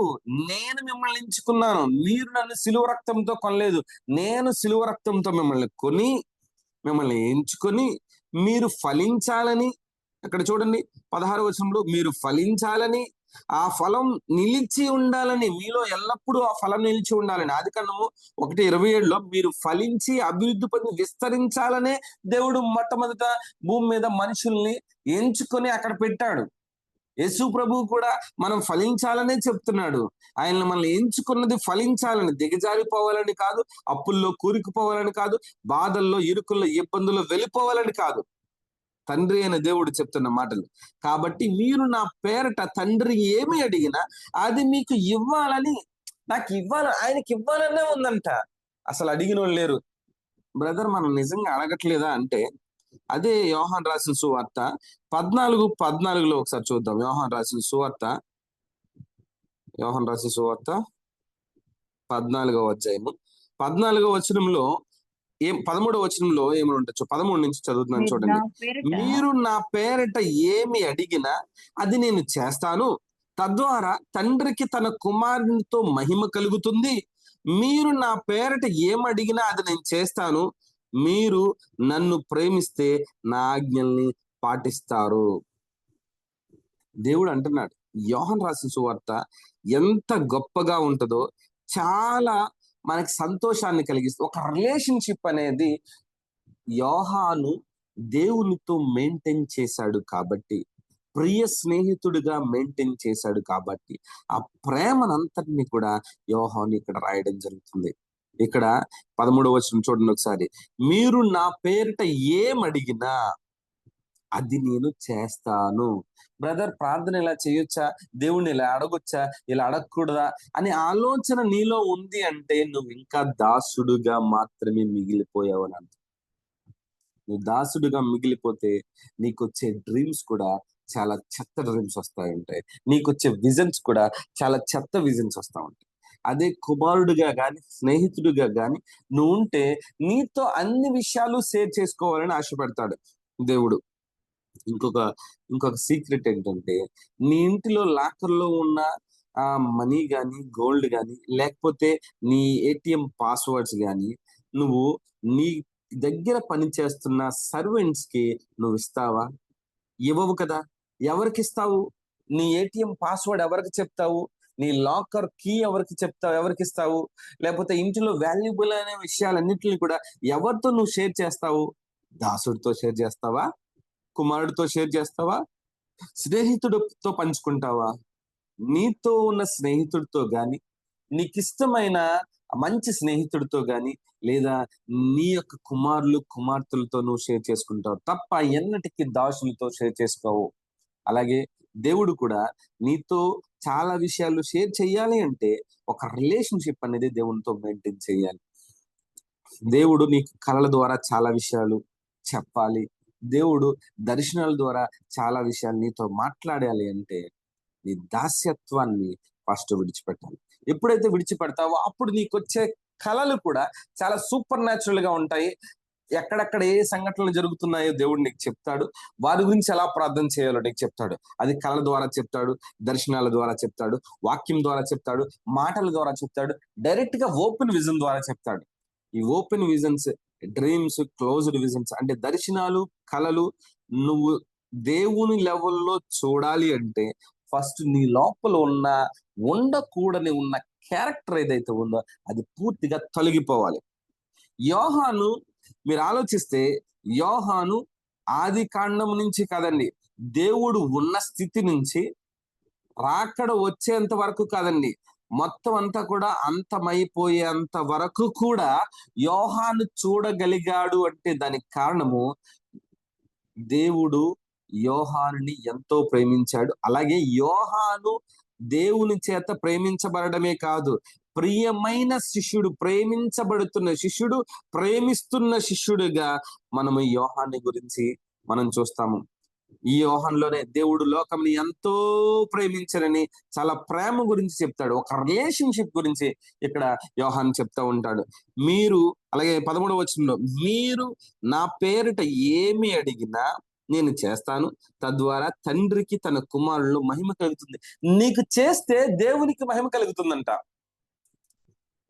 నేను మిమ్మల్ని ఎంచుకున్నాను. మీరు నన్ను సిలువ రక్తంతో కొనలేదు, నేను సిలువ రక్తంతో మిమ్మల్ని కొని, మిమ్మల్ని ఎంచుకొని మీరు ఫలించాలని. అక్కడ చూడండి 16వ వచనంలో, మీరు ఫలించాలని, ఆ ఫలం నిలిచి ఉండాలని, మీలో ఎల్లప్పుడూ ఆ ఫలం నిలిచి ఉండాలని. ఆదికాండము 1:27లో మీరు ఫలించి అభివృద్ధి పొంది విస్తరించాలనే దేవుడు మొట్టమొదట భూమి మీద మనుషుల్ని ఎంచుకొని అక్కడ పెట్టాడు. యేసు ప్రభువు కూడా మనం ఫలించాలనే చెప్తున్నాడు. ఆయన మనల్ని ఎంచుకున్నది ఫలించాలని, దిగజారిపోవాలని కాదు, అప్పుల్లో కూరుకుపోవాలని కాదు, బాధల్లో ఇరుకుల్లో ఇబ్బందుల్లో వెళ్ళిపోవాలని కాదు. తండ్రి అయిన దేవుడు చెప్తున్న మాటలు. కాబట్టి మీరు నా పేరట తండ్రి ఏమి అడిగినా అది మీకు ఇవ్వాలని, నాకు ఇవ్వాలి, ఆయనకి ఇవ్వాలనే ఉందంట. అసలు అడిగిన వాళ్ళు లేరు. బ్రదర్ మనం నిజంగా అడగట్లేదా అంటే, అదే యోహాను రాసిన సువార్త 14:14 ఒకసారి చూద్దాం. యోహాను రాసిన సువార్త 14వ అధ్యాయము 14వ వచనంలో 13వ వచనంలో ఏమని ఉండొచ్చు? 13 నుంచి చదువుతున్నాను చూడండి. మీరు నా పేరిట ఏమి అడిగినా అది నేను చేస్తాను, తద్వారా తండ్రికి తన కుమారునితో మహిమ కలుగుతుంది. మీరు నా పేరిట ఏమడిగినా అది నేను చేస్తాను, మీరు నన్ను ప్రేమిస్తే నా ఆజ్ఞల్ని పాటిస్తారు. దేవుడు అంటున్నాడు. యోహాను రాసిన సువార్త ఎంత గొప్పగా ఉంటుందో, చాలా మనకి సంతోషాన్ని కలిగిస్తుంది. ఒక రిలేషన్షిప్ అనేది యోహాను దేవునితో మెయింటైన్ చేశాడు కాబట్టి, ప్రియ స్నేహితుడిగా మెయింటైన్ చేశాడు కాబట్టి, ఆ ప్రేమనంతటిని కూడా యోహాను ఇక్కడ రాయడం జరుగుతుంది. ఇక్కడ 13వ వచనం చూడండి ఒకసారి. మీరు నా పేరిట ఏమడిగినా అది నేను చేస్తాను. బ్రదర్, ప్రార్థన ఇలా చేయొచ్చా, దేవుణ్ణి ఇలా అడగొచ్చా, ఇలా అడగకూడదా అనే ఆలోచన నీలో ఉంది అంటే నువ్వు ఇంకా దాసుడుగా మాత్రమే మిగిలిపోయావు అని అర్థం. నువ్వు దాసుడుగా మిగిలిపోతే నీకొచ్చే డ్రీమ్స్ కూడా చాలా చెత్త డ్రీమ్స్ వస్తాయి ఉంటాయి. నీకొచ్చే విజన్స్ కూడా చాలా చెత్త విజన్స్ వస్తా ఉంటాయి. అదే కుమారుడుగా గాని, స్నేహితుడిగా గాని నువ్వు ఉంటే నీతో అన్ని విషయాలు షేర్ చేసుకోవాలని ఆశపడతాడు దేవుడు. ఇంకొక సీక్రెట్ ఏంటంటే, నీ ఇంటిలో లాకర్లో ఉన్న మనీ గాని, గోల్డ్ గాని, లేకపోతే నీ ఏటీఎం పాస్వర్డ్స్ గాని నువ్వు నీ దగ్గర పనిచేస్తున్న సర్వెంట్స్ కి నువ్వు ఇస్తావా? ఇవ్వవు కదా. ఎవరికి ఇస్తావు? నీ ఏటీఎం పాస్వర్డ్ ఎవరికి చెప్తావు? నీ లాకర్ కీ ఎవరికి చెప్తావు? ఎవరికి ఇస్తావు? లేకపోతే ఇంటిలో వాల్యుబుల్ అనే విషయాలన్నింటినీ కూడా ఎవరితో నువ్వు షేర్ చేస్తావు? దాసుడితో షేర్ చేస్తావా? కుమారుడితో షేర్ చేస్తావా? స్నేహితుడితో పంచుకుంటావా? నీతో ఉన్న స్నేహితుడితో గాని, నీకిష్టమైన మంచి స్నేహితుడితో గాని, లేదా నీ యొక్క కుమార్తెలతో నువ్వు షేర్ చేసుకుంటావు తప్ప ఎన్నటికీ దాసులతో షేర్ చేసుకోవు. అలాగే దేవుడు కూడా నీతో చాలా విషయాలు షేర్ చేయాలి అంటే ఒక రిలేషన్షిప్ అనేది దేవునితో మెయింటైన్ చేయాలి. దేవుడు నీకు కళల ద్వారా చాలా విషయాలు చెప్పాలి. దేవుడు దర్శనాల ద్వారా చాలా విషయాలు నీతో మాట్లాడాలి అంటే నీ దాస్యత్వాన్ని ఫస్ట్ విడిచిపెట్టాలి. ఎప్పుడైతే విడిచిపెడతావో అప్పుడు నీకు వచ్చే కళలు కూడా చాలా సూపర్ న్యాచురల్ గా ఉంటాయి. ఎక్కడెక్కడ ఏ సంఘటనలు జరుగుతున్నాయో దేవుడు నీకు చెప్తాడు. వారి గురించి ఎలా ప్రార్థన చేయాలో నీకు చెప్తాడు. అది కళల ద్వారా చెప్తాడు, దర్శనాల ద్వారా చెప్తాడు, వాక్యం ద్వారా చెప్తాడు, మాటల ద్వారా చెప్తాడు, డైరెక్ట్ గా ఓపెన్ విజన్ ద్వారా చెప్తాడు. ఈ open visions, dreams, closed visions అంటే దర్శనాలు, కళలు నువ్వు దేవుని లెవెల్లో చూడాలి అంటే ఫస్ట్ నీ లోపల ఉండకూడని ఉన్న క్యారెక్టర్ ఏదైతే ఉందో అది పూర్తిగా తొలగిపోవాలి. యోహాను మీరు ఆలోచిస్తే, యోహాను ఆది కాండం నుంచి కాదండి, దేవుడు ఉన్న స్థితి నుంచి రాకడ వచ్చేంత వరకు కాదండి, మొత్తం అంతా కూడా అంతమైపోయేంత వరకు కూడా యోహాను చూడగలిగాడు అంటే దానికి కారణము దేవుడు యోహానుని ఎంతో ప్రేమించాడు. అలాగే యోహాను దేవుని చేత ప్రేమించబడమే కాదు, ప్రియమైన శిష్యుడు, ప్రేమించబడుతున్న శిష్యుడు, ప్రేమిస్తున్న శిష్యుడిగా మనము యోహాన్ని గురించి మనం చూస్తాము. ఈ యోహానులోనే దేవుడు లోకంని ఎంతో ప్రేమించరని చాలా ప్రేమ గురించి చెప్తాడు. ఒక రిలేషన్షిప్ గురించి ఇక్కడ యోహాను చెప్తా ఉంటాడు. మీరు అలాగే 13వ వచనంలో మీరు నా పేరిట ఏమి అడిగినా నేను చేస్తాను, తద్వారా తండ్రికి తన కుమారుల్లో మహిమ కలుగుతుంది. నీకు చేస్తే దేవునికి మహిమ కలుగుతుందంట.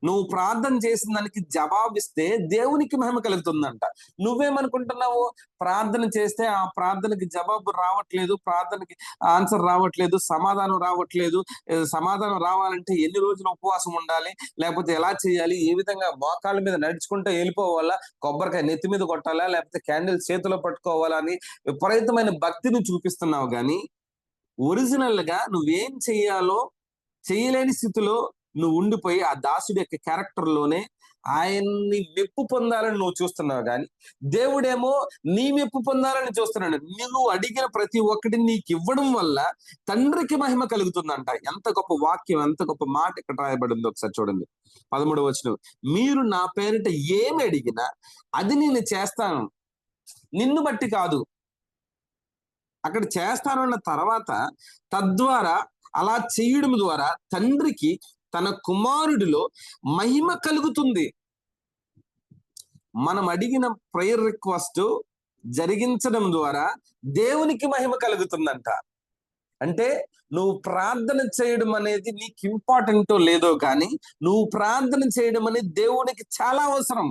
నువ్వు ప్రార్థన చేసిన దానికి జవాబిస్తే దేవునికి మహిమ కలుగుతుందంట. నువ్వేమనుకుంటున్నావు? ప్రార్థన చేస్తే ఆ ప్రార్థనకి జవాబు రావట్లేదు, ప్రార్థనకి ఆన్సర్ రావట్లేదు, సమాధానం రావట్లేదు. సమాధానం రావాలంటే ఎన్ని రోజులు ఉపవాసం ఉండాలి, లేకపోతే ఎలా చేయాలి, ఏ విధంగా మోకాళ్ళ మీద నడుచుకుంటూ వెళ్ళిపోవాలా, కొబ్బరికాయ నెత్తి మీద కొట్టాలా, లేకపోతే క్యాండిల్ చేతిలో పట్టుకోవాలా అని విపరీతమైన భక్తిని చూపిస్తున్నావు. కానీ ఒరిజినల్ గా నువ్వేం చెయ్యాలో చేయలేని స్థితిలో నువ్వు ఉండిపోయి ఆ దాసుడి యొక్క క్యారెక్టర్ లోనే ఆయన్ని మెప్పు పొందాలని నువ్వు చూస్తున్నావు. కానీ దేవుడేమో నీ మెప్పు పొందాలని చూస్తున్నాడు. నువ్వు అడిగిన ప్రతి ఒక్కటి నీకు ఇవ్వడం వల్ల తండ్రికి మహిమ కలుగుతుందంట. ఎంత గొప్ప వాక్యం, ఎంత గొప్ప మాట ఇక్కడ రాయబడింది. ఒకసారి చూడండి 13వ వచనం. మీరు నా పేరిట ఏమి అడిగినా అది నేను చేస్తాను. నిన్ను బట్టి కాదు. అక్కడ చేస్తానన్న తర్వాత తద్వారా అలా చేయడం ద్వారా తండ్రికి తన కుమారుడిలో మహిమ కలుగుతుంది. మనం అడిగిన ప్రేయర్ రిక్వెస్ట్ జరిగించడం ద్వారా దేవునికి మహిమ కలుగుతుందంట. అంటే నువ్వు ప్రార్థన చేయడం అనేది నీకు ఇంపార్టెంటో లేదో కానీ నువ్వు ప్రార్థన చేయడం అనేది దేవునికి చాలా అవసరం.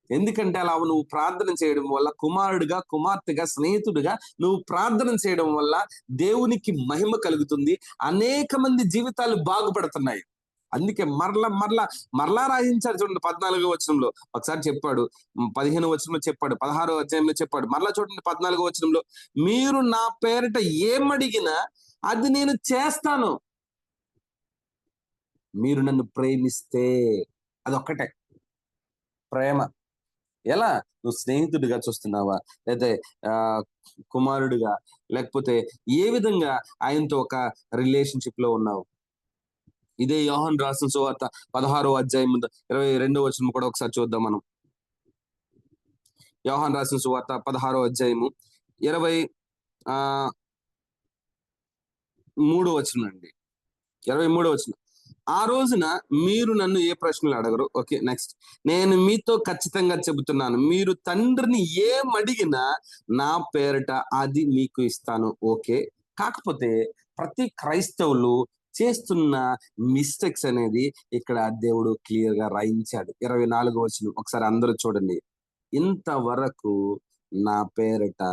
ఎందుకంటే అలా నువ్వు ప్రార్థన చేయడం వల్ల కుమారుడిగా, కుమార్తెగా, స్నేహితుడిగా నువ్వు ప్రార్థన చేయడం వల్ల దేవునికి మహిమ కలుగుతుంది. అనేక మంది జీవితాలు బాగుపడుతున్నాయి. అందుకే మరలా రాయించారు చూడండి. 14వ వచనంలో ఒకసారి చెప్పాడు, 15వ వచనంలో చెప్పాడు, 16వ అధ్యాయంలో చెప్పాడు. మరలా చూడండి 14వ వచనంలో, మీరు నా పేరిట ఏమడిగినా అది నేను చేస్తాను. మీరు నన్ను ప్రేమిస్తే, అదొక్కటే ప్రేమ. ఎలా? నువ్వు స్నేహితుడిగా చూస్తున్నావా, లేకపోతే కుమారుడిగా, లేకపోతే ఏ విధంగా ఆయనతో ఒక రిలేషన్షిప్ లో ఉన్నావు? ఇదే యోహాను రాసిన సువార్త 16వ అధ్యాయం 22వ వచనం కూడా ఒకసారి చూద్దాం మనం. యోహాను రాసిన సువార్త 16వ అధ్యాయము 23వ వచనం అండి. 23వ వచనం. ఆ రోజున మీరు నన్ను ఏ ప్రశ్నలు అడగరు. Okay, next. నేను మీతో ఖచ్చితంగా చెబుతున్నాను, మీరు తండ్రిని ఏమడిగినా నా పేరిట అది మీకు ఇస్తాను. ఓకే, కాకపోతే ప్రతి క్రైస్తవులు చేస్తున్న మిస్టేక్స్ అనేది ఇక్కడ దేవుడు క్లియర్ గా రాయించాడు. 24వ వచనం ఒకసారి అందరూ చూడండి. ఇంతవరకు నా పేరిట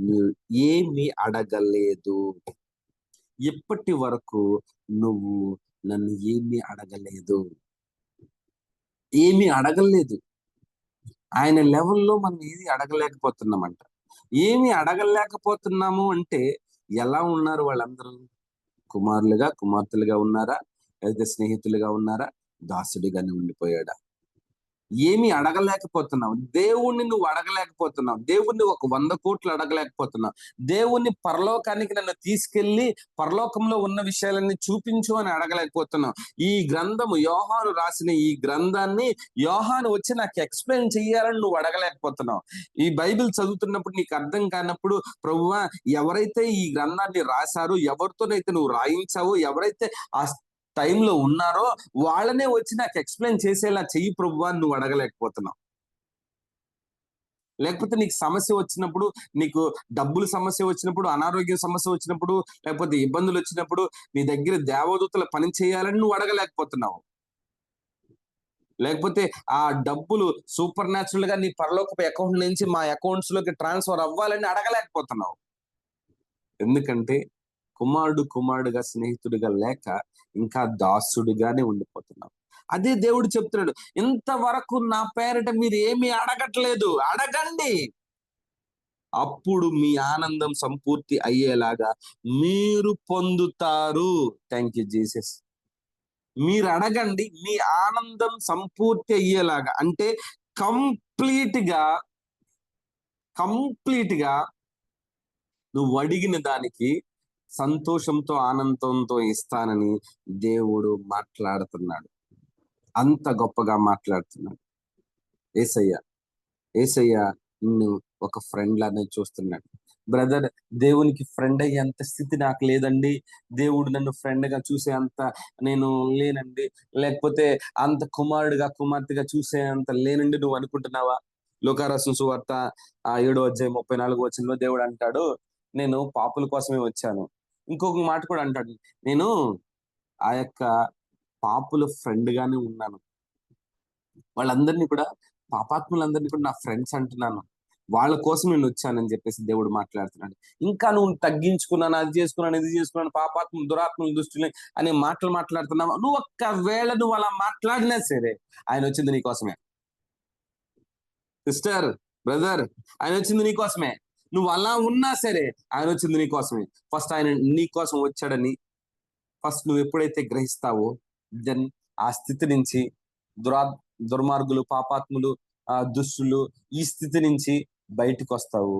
మీరు ఏమి అడగలేదు. ఇప్పటి వరకు నువ్వు నన్ను ఏమీ అడగలేదు. ఏమీ అడగలేదు. ఆయన లెవెల్లో మనం ఏది అడగలేకపోతున్నామంట. ఏమి అడగలేకపోతున్నాము అంటే ఎలా ఉన్నారు వాళ్ళందరూ? కుమారులుగా, కుమార్తెలుగా ఉన్నారా? లేదా స్నేహితులుగా ఉన్నారా? దాసుడిగానే ఉండిపోయాడా? ఏమి అడగలేకపోతున్నావు. దేవుణ్ణి నువ్వు అడగలేకపోతున్నావు. దేవుణ్ణి ఒక 100 కోట్లు అడగలేకపోతున్నావు. దేవుణ్ణి పరలోకానికి నన్ను తీసుకెళ్లి పరలోకంలో ఉన్న విషయాలన్నీ చూపించు అని అడగలేకపోతున్నావు. ఈ గ్రంథము, యోహాను రాసిన ఈ గ్రంథాన్ని యోహాను వచ్చి నాకు ఎక్స్ప్లెయిన్ చెయ్యాలని నువ్వు అడగలేకపోతున్నావు. ఈ బైబిల్ చదువుతున్నప్పుడు నీకు అర్థం కానప్పుడు, ప్రభువా ఎవరైతే ఈ గ్రంథాన్ని రాశారో, ఎవరితోనైతే నువ్వు రాయించావో, ఎవరైతే ఆ టైంలో ఉన్నారో వాళ్ళనే వచ్చి నాకు ఎక్స్ప్లెయిన్ చేసేలా చెయ్యి ప్రభువా అని నువ్వు అడగలేకపోతున్నావు. లేకపోతే నీకు సమస్య వచ్చినప్పుడు, నీకు డబ్బులు సమస్య వచ్చినప్పుడు, అనారోగ్య సమస్య వచ్చినప్పుడు, లేకపోతే ఇబ్బందులు వచ్చినప్పుడు నీ దగ్గర దేవదూతల పని చేయాలని నువ్వు అడగలేకపోతున్నావు. లేకపోతే ఆ డబ్బులు సూపర్ న్యాచురల్ గా నీ పరలోకపు అకౌంట్ నుంచి మా అకౌంట్స్ లోకి ట్రాన్స్ఫర్ అవ్వాలని అడగలేకపోతున్నావు. ఎందుకంటే కుమారుడుగా, స్నేహితుడిగా లేక ఇంకా దాసుడిగానే ఉండిపోతున్నావు. అదే దేవుడు చెప్తున్నాడు, ఇంతవరకు నా పేరిట మీరు ఏమీ అడగట్లేదు, అడగండి, అప్పుడు మీ ఆనందం సంపూర్తి అయ్యేలాగా మీరు పొందుతారు. Thank you Jesus. మీరు అడగండి, మీ ఆనందం సంపూర్తి అయ్యేలాగా. అంటే కంప్లీట్ గా నువ్వు అడిగిన దానికి సంతోషంతో, ఆనందంతో ఇస్తానని దేవుడు మాట్లాడుతున్నాడు. అంత గొప్పగా మాట్లాడుతున్నాడు. యేసయ్య నిన్ను ఒక ఫ్రెండ్ లానే చూస్తున్నాడు. బ్రదర్, దేవునికి ఫ్రెండ్ అయ్యేంత స్థితి నాకు లేదండి, దేవుడు నన్ను ఫ్రెండ్ గా చూసే అంత నేను లేనండి, లేకపోతే అంత కుమారుడిగా, కుమార్తెగా చూసే అంత లేనండి నువ్వు అనుకుంటున్నావా? లూకా రాసిన సువార్త 7వ అధ్యాయం 34వ వచనంలో దేవుడు అంటాడు, నేను పాపుల కోసమే వచ్చాను. ఇంకొక మాట కూడా అంటాడు, నేను ఆ యొక్క పాపుల ఫ్రెండ్ గానే ఉన్నాను. వాళ్ళందరినీ కూడా, పాపాత్ములందరినీ కూడా నా ఫ్రెండ్స్ అంటున్నాను. వాళ్ళ కోసం నేను వచ్చానని చెప్పేసి దేవుడు మాట్లాడుతున్నాడు. ఇంకా నువ్వు తగ్గించుకున్నాను, అది చేసుకున్నాను, ఇది చేసుకున్నాను, పాపాత్మ, దురాత్మల దృష్టిని అనే మాటలు మాట్లాడుతున్నావు. నువ్వు ఒక్కవేళ నువ్వు అలా మాట్లాడినా సరే ఆయన వచ్చింది నీకోసమే. సిస్టర్, బ్రదర్, ఆయన వచ్చింది నీకోసమే. నువ్వు అలా ఉన్నా సరే ఆయన వచ్చింది నీకోసమే. ఫస్ట్ ఆయన నీకోసం వచ్చాడని ఫస్ట్ నువ్వు ఎప్పుడైతే గ్రహిస్తావో, దెన్ ఆ స్థితి నుంచి, దుర్మార్గులు, పాపాత్ములు, దుష్టులు, ఈ స్థితి నుంచి బయటకు వస్తావు.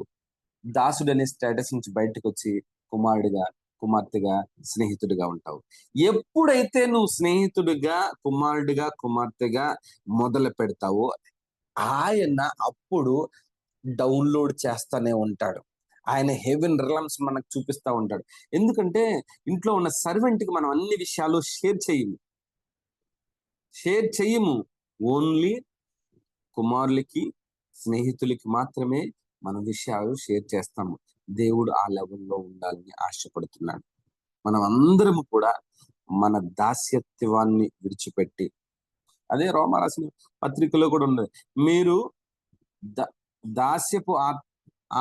దాసుడు అనే స్టేటస్ నుంచి బయటకు వచ్చి కుమారుడిగా, కుమార్తెగా, స్నేహితుడిగా ఉంటావు. ఎప్పుడైతే నువ్వు స్నేహితుడిగా, కుమారుడిగా, కుమార్తెగా మొదలు పెడతావో ఆయన అప్పుడు డౌన్లోడ్ చేస్తానే ఉంటాడు. ఆయన హెవెన్ రిలమ్స్ మనకు చూపిస్తా ఉంటాడు. ఎందుకంటే ఇంట్లో ఉన్న సర్వెంట్కి మనం అన్ని విషయాలు షేర్ చేయము. ఓన్లీ కుమారులకి, స్నేహితులకి మాత్రమే మన విషయాలు షేర్ చేస్తాము. దేవుడు ఆ లెవెల్లో ఉండాలని ఆశపడుతున్నాడు. మనం అందరము కూడా మన దాస్యత్వాన్ని విడిచిపెట్టి, అదే రోమా రాసిన పత్రికలో కూడా ఉన్నది, మీరు దాస్యపు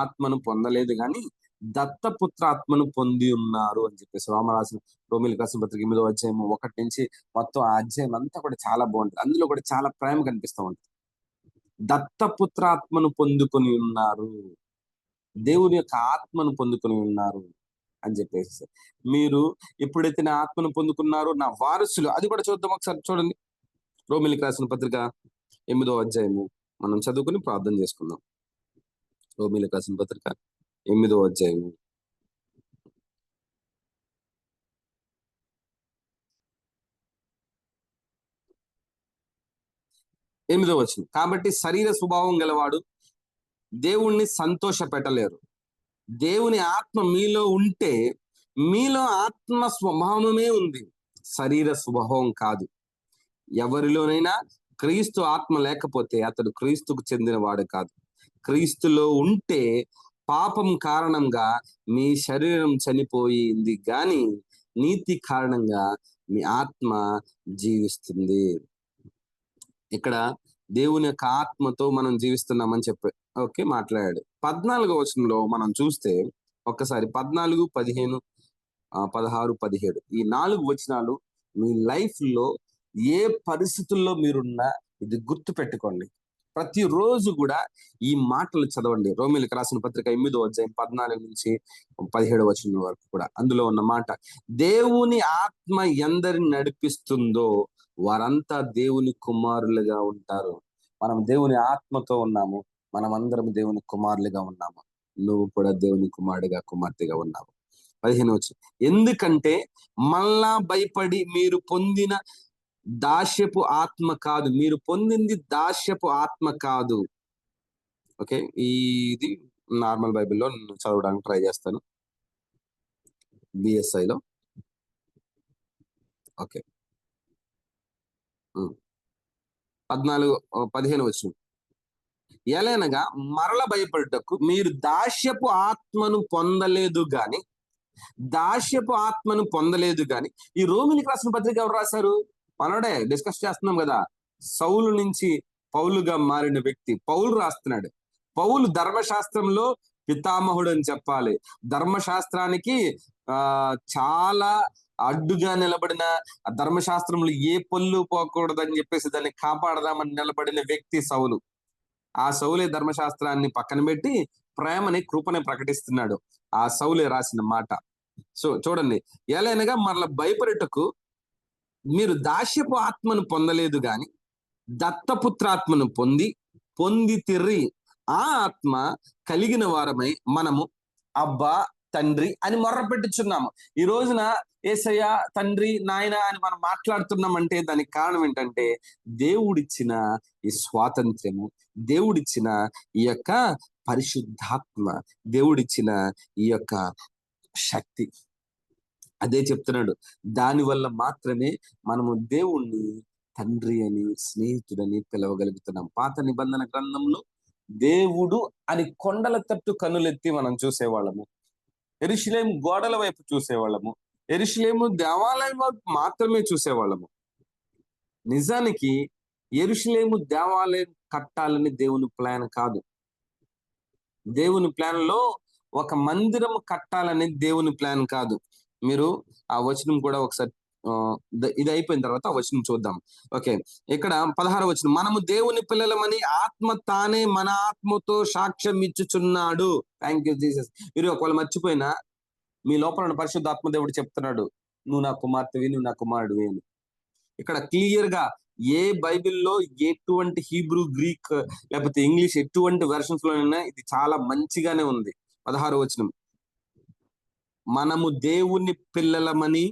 ఆత్మను పొందలేదు కానీ దత్తపుత్ర ఆత్మను పొంది ఉన్నారు అని చెప్పేసి రోమిలికి రాసిన పత్రిక 8వ అధ్యాయం 1 నుంచి మొత్తం ఆ అధ్యాయం అంతా కూడా చాలా బాగుంటుంది. అందులో కూడా చాలా ప్రేమ కనిపిస్తూ ఉంటుంది. దత్తపుత్ర ఆత్మను పొందుకొని ఉన్నారు, దేవుని యొక్క ఆత్మను పొందుకొని ఉన్నారు అని చెప్పేసి, మీరు ఎప్పుడైతే నా ఆత్మను పొందుకున్నారో నా వారసులు. అది కూడా చూద్దాం ఒకసారి. చూడండి, రోమిలికి రాసిన పత్రిక 8వ అధ్యాయము మనం చదువుకుని ప్రార్థన చేసుకుందాం. రోమిలికి రాసిన పత్రిక 8వ అధ్యాయము 8వ వచనం. కాబట్టి శరీర స్వభావం గలవాడు దేవుణ్ణి సంతోష పెట్టలేరు. దేవుని ఆత్మ మీలో ఉంటే, మీలో ఆత్మ స్వభావమే ఉంది, శరీర స్వభావం కాదు. ఎవరిలోనైనా క్రీస్తు ఆత్మ లేకపోతే అతడు క్రీస్తుకు చెందినవాడు కాదు. క్రీస్తులో ఉంటే పాపం కారణంగా మీ శరీరం చనిపోయింది గాని నీతి కారణంగా మీ ఆత్మ జీవిస్తుంది. ఇక్కడ దేవుని యొక్క ఆత్మతో మనం జీవిస్తున్నామని చెప్పి మాట్లాడాడు. 14వ వచనంలో మనం చూస్తే ఒక్కసారి 14, 15, 16, 17 ఈ 4 వచనాలు మీ లైఫ్ లో ఏ పరిస్థితుల్లో మీరున్నా ఇది గుర్తు పెట్టుకోండి. ప్రతిరోజు కూడా ఈ మాటలు చదవండి. రోమిలికి రాసిన పత్రిక 8వ అధ్యాయం 14 నుంచి 17వ వచనం వరకు కూడా అందులో ఉన్న మాట, దేవుని ఆత్మ ఎందరిని నడిపిస్తుందో వారంతా దేవుని కుమారులుగా ఉంటారు. మనం దేవుని ఆత్మతో ఉన్నాము, మనం అందరం దేవుని కుమారులుగా ఉన్నాము. నువ్వు కూడా దేవుని కుమారుడిగా, కుమార్తెగా ఉన్నావు. 15వ వచనం, ఎందుకంటే మళ్ళా భయపడి మీరు పొందిన దాస్యపు ఆత్మ కాదు, మీరు పొందింది దాస్యపు ఆత్మ కాదు. ఓకే, ఇది నార్మల్ బైబిల్లో చదవడానికి ట్రై చేస్తాను, బిఎస్ఐలో. ఓకే, 15వ వచనం, ఎలానగా మరల భయపడుటకు మీరు దాస్యపు ఆత్మను పొందలేదు గాని ఈ రోమిలికి రాసిన పత్రిక ఎవరు రాశారు? మనోడే డిస్కస్ చేస్తున్నాం కదా. సౌలు నుంచి పౌలుగా మారిన వ్యక్తి పౌలు రాస్తున్నాడు. పౌలు ధర్మశాస్త్రంలో పితామహుడు అని చెప్పాలి. ధర్మశాస్త్రానికి చాలా అడ్డుగా నిలబడిన, ధర్మశాస్త్రంలో ఏ పళ్ళు పోకూడదని చెప్పేసి దాన్ని కాపాడదామని నిలబడిన వ్యక్తి సౌలు. ఆ సౌలే ధర్మశాస్త్రాన్ని పక్కన పెట్టి ప్రేమని, కృపని ప్రకటిస్తున్నాడు. ఆ సౌలే రాసిన మాట. సో చూడండి, ఎలానగా మరల భయపడుటకు మీరు దాస్యపు ఆత్మను పొందలేదు గాని దత్తపుత్రాత్మను పొందితిరి. ఆ ఆత్మ కలిగిన వారమై మనము అబ్బా తండ్రి అని మొర్ర పెట్టుచున్నాము. ఈ రోజున యేసయ్య తండ్రి నాయన అని మనం మాట్లాడుతున్నామంటే దానికి కారణం ఏంటంటే దేవుడిచ్చిన ఈ స్వాతంత్ర్యము, దేవుడిచ్చిన ఈ యొక్క పరిశుద్ధాత్మ, దేవుడిచ్చిన ఈ యొక్క శక్తి. అదే చెప్తున్నాడు. దానివల్ల మాత్రమే మనము దేవుణ్ణి తండ్రి అని, స్నేహితుడని పిలవగలుగుతున్నాం. పాత నిబంధన గ్రంథంలో దేవుడు అని కొండల తట్టు కనులెత్తి మనం చూసేవాళ్ళము. యెరూషలేము గోడల వైపు చూసేవాళ్ళము. యెరూషలేము దేవాలయం వైపు మాత్రమే చూసేవాళ్ళము. నిజానికి యెరూషలేము దేవాలయం కట్టాలని దేవుని ప్లాన్ కాదు. దేవుని ప్లాన్ లో ఒక మందిరం కట్టాలని దేవుని ప్లాన్ కాదు. మీరు ఆ వచనం కూడా ఒకసారి ఇది అయిపోయిన తర్వాత ఆ వచనం చూద్దాం. ఓకే, ఇక్కడ 16వ వచనం, మనము దేవుని పిల్లలమని ఆత్మ తానే మన ఆత్మతో సాక్ష్యం ఇచ్చుచున్నాడు. Thank you Jesus. మీరు ఒకవేళ మర్చిపోయినా మీ లోపల పరిశుద్ధాత్మ దేవుడు చెప్తున్నాడు, నువ్వు నా కుమార్తెవి, నువ్వు నా కుమారుడివి అని. ఇక్కడ క్లియర్ గా ఏ బైబిల్లో ఎటువంటి హీబ్రూ, గ్రీక్ లేకపోతే ఇంగ్లీష్ ఎటువంటి వెర్షన్స్ లోనైనా ఇది చాలా మంచిగానే ఉంది. 16వ వచనం, మనము దేవుని పిల్లలమని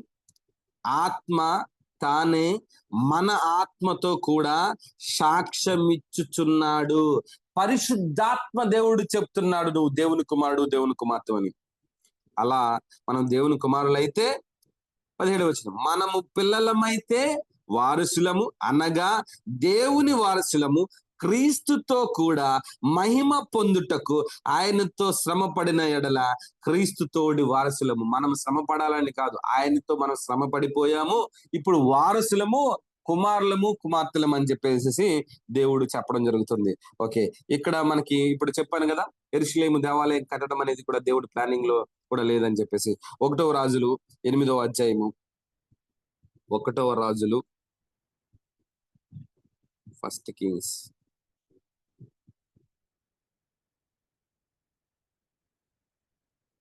ఆత్మ తానే మన ఆత్మతో కూడా సాక్ష్యం ఇచ్చుచున్నాడు. పరిశుద్ధాత్మ దేవుడు చెప్తున్నాడు నువ్వు దేవుని కుమారుడు, దేవుని కుమార్తె అని. అలా మనం దేవుని కుమారులైతే 17వ వచనం, మనము పిల్లలమైతే వారసులము, అనగా దేవుని వారసులము, క్రీస్తుతో కూడా మహిమ పొందుటకు ఆయనతో శ్రమ పడిన ఎడల క్రీస్తుతోడి వారసులము. మనం శ్రమ పడాలని కాదు, ఆయనతో మనం శ్రమ పడిపోయాము, ఇప్పుడు వారసులము, కుమారులము, కుమార్తెలము అని చెప్పేసి దేవుడు చెప్పడం జరుగుతుంది. ఓకే, ఇక్కడ మనకి ఇప్పుడు చెప్పాను కదా, యెరూషలేము దేవాలయం కట్టడం అనేది కూడా దేవుడు ప్లానింగ్ లో కూడా లేదని చెప్పేసి. 1వ రాజులు 8వ అధ్యాయము, 1వ రాజులు, ఫస్ట్ కింగ్స్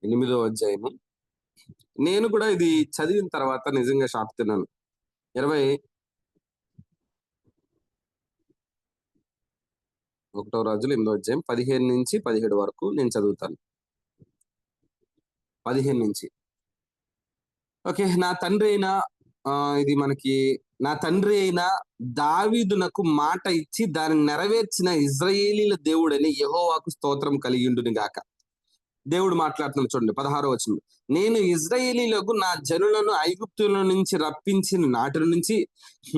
8వ అధ్యాయము. నేను కూడా ఇది చదివిన తర్వాత నిజంగా షాక్ తిన్నాను. 1వ రాజులు 8వ అధ్యాయం 15 నుంచి 17 వరకు నేను చదువుతాను. 15 నుంచి. ఓకే, నా తండ్రి అయిన దావీదునకు మాట ఇచ్చి దాన్ని నెరవేర్చిన ఇశ్రాయేలీల దేవుడని యెహోవాకు స్తోత్రం కలిగిండును గాక. దేవుడు మాట్లాడుతున్నాడు చూడండి, 16వ వచనం. నేను ఇశ్రాయేలీలకు నా జనులను ఐగుప్తుల నుంచి రప్పించిన నాటి నుంచి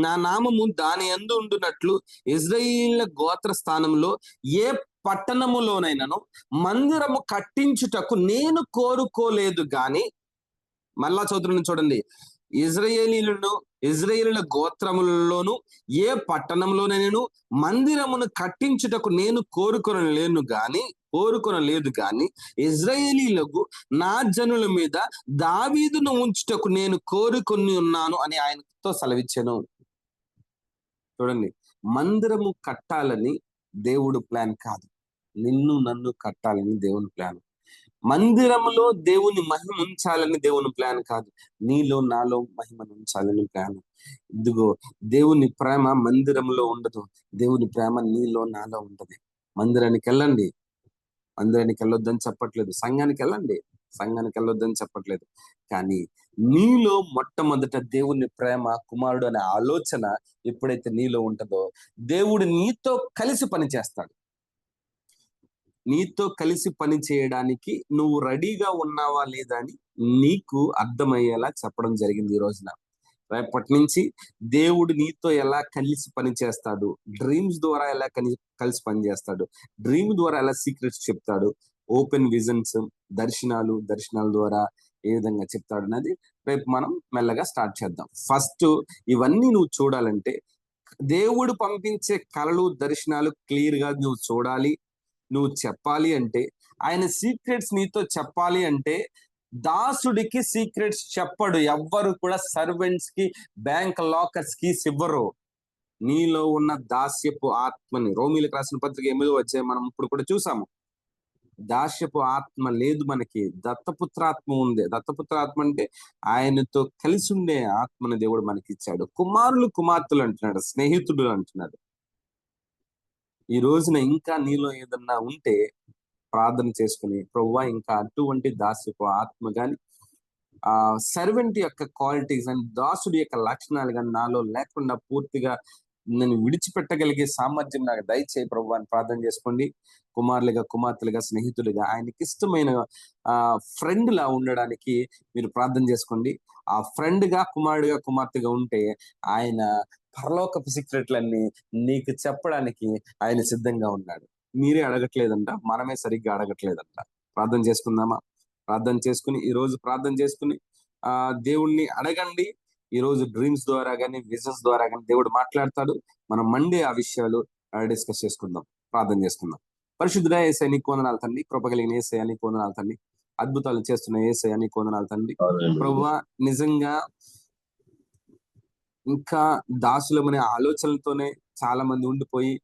నా నామము దాని యందు ఉండునట్లు ఇశ్రాయేలీల గోత్ర స్థానంలో ఏ పట్టణములోనైనాను మందిరము కట్టించుటకు నేను కోరుకోలేదు గాని, మళ్ళా చదువుతున్నాను చూడండి, ఇశ్రాయేలీల గోత్రములలోను ఏ పట్టణంలోనైనా మందిరమును కట్టించుటకు నేను కోరుకొనలేదు గాని ఇశ్రాయేలీలకు నా జనుల మీద దావీదును ఉంచుటకు నేను కోరుకొని ఉన్నాను అని ఆయనతో సెలవిచ్చాను. చూడండి, మందిరము కట్టాలని దేవుడు ప్లాన్ కాదు, నిన్ను నన్ను కట్టాలని దేవుని ప్లాన్. మందిరములో దేవుని మహిమ ఉంచాలని దేవుని ప్లాన్ కాదు, నీలో నాలో మహిమను ఉంచాలని ప్లాన్. ఇదిగో, దేవుని ప్రేమ మందిరంలో ఉండదు, దేవుని ప్రేమ నీలో నాలో ఉంటది. మందిరానికి వెళ్ళొద్దని చెప్పట్లేదు, సంఘానికి వెళ్ళొద్దని చెప్పట్లేదు, కానీ నీలో మొట్టమొదట దేవుని ప్రేమ, కుమారుడు అనే ఆలోచన ఎప్పుడైతే నీలో ఉంటుందో దేవుడు నీతో కలిసి పనిచేస్తాడు. నీతో కలిసి పని చేయడానికి నువ్వు రెడీగా ఉన్నావా లేదా అని నీకు అర్థమయ్యేలా చెప్పడం జరిగింది ఈ రోజున. రేపటి నుంచి దేవుడు నీతో ఎలా కలిసి పని చేస్తాడు, డ్రీమ్స్ ద్వారా ఎలా కలిసి పని చేస్తాడు, డ్రీమ్ ద్వారా ఎలా సీక్రెట్స్ చెప్తాడు, ఓపెన్ విజన్స్, దర్శనాల ద్వారా ఏ విధంగా చెప్తాడు అన్నది రేపు మనం మెల్లగా స్టార్ట్ చేద్దాం. ఫస్ట్ ఇవన్నీ నువ్వు చూడాలంటే, దేవుడు పంపించే కలలు, దర్శనాలు క్లియర్ గా నువ్వు చూడాలి, నువ్వు చెప్పాలి అంటే, ఆయన సీక్రెట్స్ నీతో చెప్పాలి అంటే, దాసుడికి సీక్రెట్స్ చెప్పడు ఎవ్వరు కూడా. సర్వెంట్స్ కి, బ్యాంక్ లాకర్స్ కి ఇవ్వరు. నీలో ఉన్న దాస్యపు ఆత్మని, రోమీలకు రాసిన పత్రిక 8వ అధ్యాయం మనం ఇప్పుడు కూడా చూసాము. దాస్యపు ఆత్మ లేదు మనకి, దత్తపుత్రాత్మ ఉంది. దత్తపుత్రాత్మ అంటే ఆయనతో కలిసి ఉండే ఆత్మని దేవుడు మనకి ఇచ్చాడు. కుమారులు, కుమార్తెలు అంటున్నాడు, స్నేహితుడు అంటున్నాడు. ఈ రోజున ఇంకా నీలో ఏదన్నా ఉంటే ప్రార్థన చేసుకుని, ప్రభువా ఇంకా అటువంటి దాస్యపు ఆత్మ గాని, సర్వెంట్ యొక్క క్వాలిటీస్ అండ్ దాసుడి యొక్క లక్షణాలు కానీ నాలో లేకుండా పూర్తిగా నేను విడిచిపెట్టగలిగే సామర్థ్యం నాకు దయచేయి ప్రభువా అని ప్రార్థన చేసుకోండి. కుమారులుగా, కుమార్తెలుగా, స్నేహితులుగా, ఆయనకి ఇష్టమైన ఫ్రెండ్ లా ఉండడానికి మీరు ప్రార్థన చేసుకోండి. ఆ ఫ్రెండ్ గా, కుమారుడుగా, కుమార్తెగా ఉంటే ఆయన పరలోకపు సీక్రెట్లన్నీ నీకు చెప్పడానికి ఆయన సిద్ధంగా ఉన్నాడు. మీరే అడగట్లేదంట, మనమే సరిగ్గా అడగట్లేదంట. ప్రార్థన చేసుకుందామా? ప్రార్థన చేసుకుని, ఈ రోజు ప్రార్థన చేసుకుని దేవుణ్ణి అడగండి. ఈ రోజు డ్రీమ్స్ ద్వారా కానీ, విజన్స్ ద్వారా కానీ దేవుడు మాట్లాడతాడు. మనం మండే ఆ విషయాలు డిస్కస్ చేసుకుందాం. ప్రార్థన చేసుకుందాం. పరిశుద్ధుడా యేసయ్య నీకు వందనాలు తండ్రి, కృప కలిగిన యేసయ్య నీకు వందనాలు తండ్రి, అద్భుతాలు చేస్తున్న యేసయ్య నీకు వందనాలు తండ్రి. ప్రభువా, నిజంగా ఇంకా దాసులమనే ఆలోచనలతోనే చాలా మంది ఉండిపోయి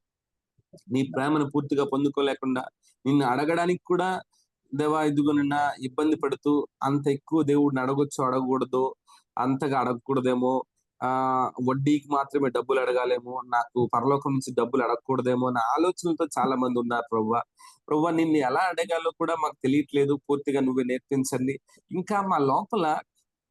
నీ ప్రేమను పూర్తిగా పొందుకోలేకుండా, నిన్ను అడగడానికి కూడా దేవా ఇదిగోనన్నా ఇబ్బంది పడుతూ, అంత ఎక్కువ దేవుడిని అడగకూడదు, అంతగా అడగకూడదేమో, వడ్డీకి మాత్రమే డబ్బులు అడగాలేమో, నాకు పరలోకం నుంచి డబ్బులు అడగకూడదేమో అన్న ఆలోచనలతో చాలా మంది ఉన్నారు. ప్రభువా నిన్ను ఎలా అడగాలో కూడా మాకు తెలియట్లేదు, పూర్తిగా నువ్వే నేర్పించండి. ఇంకా మా లోపల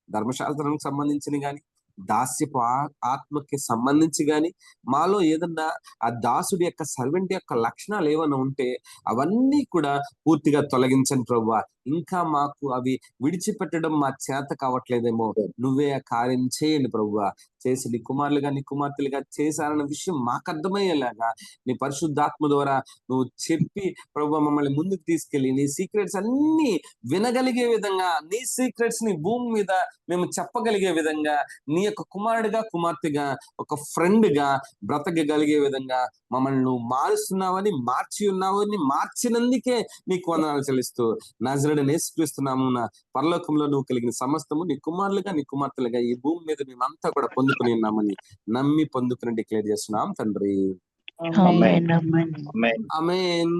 ధర్మశాస్త్రానికి సంబంధించిన కానీ, దాస్యపు ఆత్మకి సంబంధించి గాని, మాలో ఏదన్నా ఆ దాసుడి యొక్క సర్వెంట్ యొక్క లక్షణాలు ఏమైనా ఉంటే అవన్నీ కూడా పూర్తిగా తొలగించండి ప్రభువా. ఇంకా మాకు అవి విడిచిపెట్టడం మా చేత కావట్లేదేమో, నువ్వే ఆ కార్యం చేయండి ప్రభువా. చేసి నీ కుమారులుగా నీ కుమార్తెలుగా చేశారన్న విషయం మాకు అర్థమయ్యేలాగా నీ పరిశుద్ధాత్మ ద్వారా నువ్వు చెప్పి ప్రభువా మమ్మల్ని ముందుకు తీసుకెళ్ళి నీ సీక్రెట్స్ అన్ని వినగలిగే విధంగా, నీ సీక్రెట్స్ ని భూమి మీద మేము చెప్పగలిగే విధంగా, నీ యొక్క కుమారుడిగా కుమార్తెగా ఒక ఫ్రెండ్ గా బ్రతకగలిగే విధంగా మమ్మల్ని నువ్వు మారుస్తున్నావని, మార్చి ఉన్నావని, మార్చినందుకే నీకు వందనాలు చెల్లిస్తూ నజరేయుడైన యేసుక్రీస్తు నామమున పరలోకంలో నువ్వు కలిగిన సమస్తము నీ కుమారులుగా నీ కుమార్తెలుగా ఈ భూమి మీద మేమంతా కూడా పొందుకుని ఉన్నామని నమ్మి పొందుకుని డిక్లేర్ చేస్తున్నాం తండ్రి. ఆమేన్. ఆమేన్.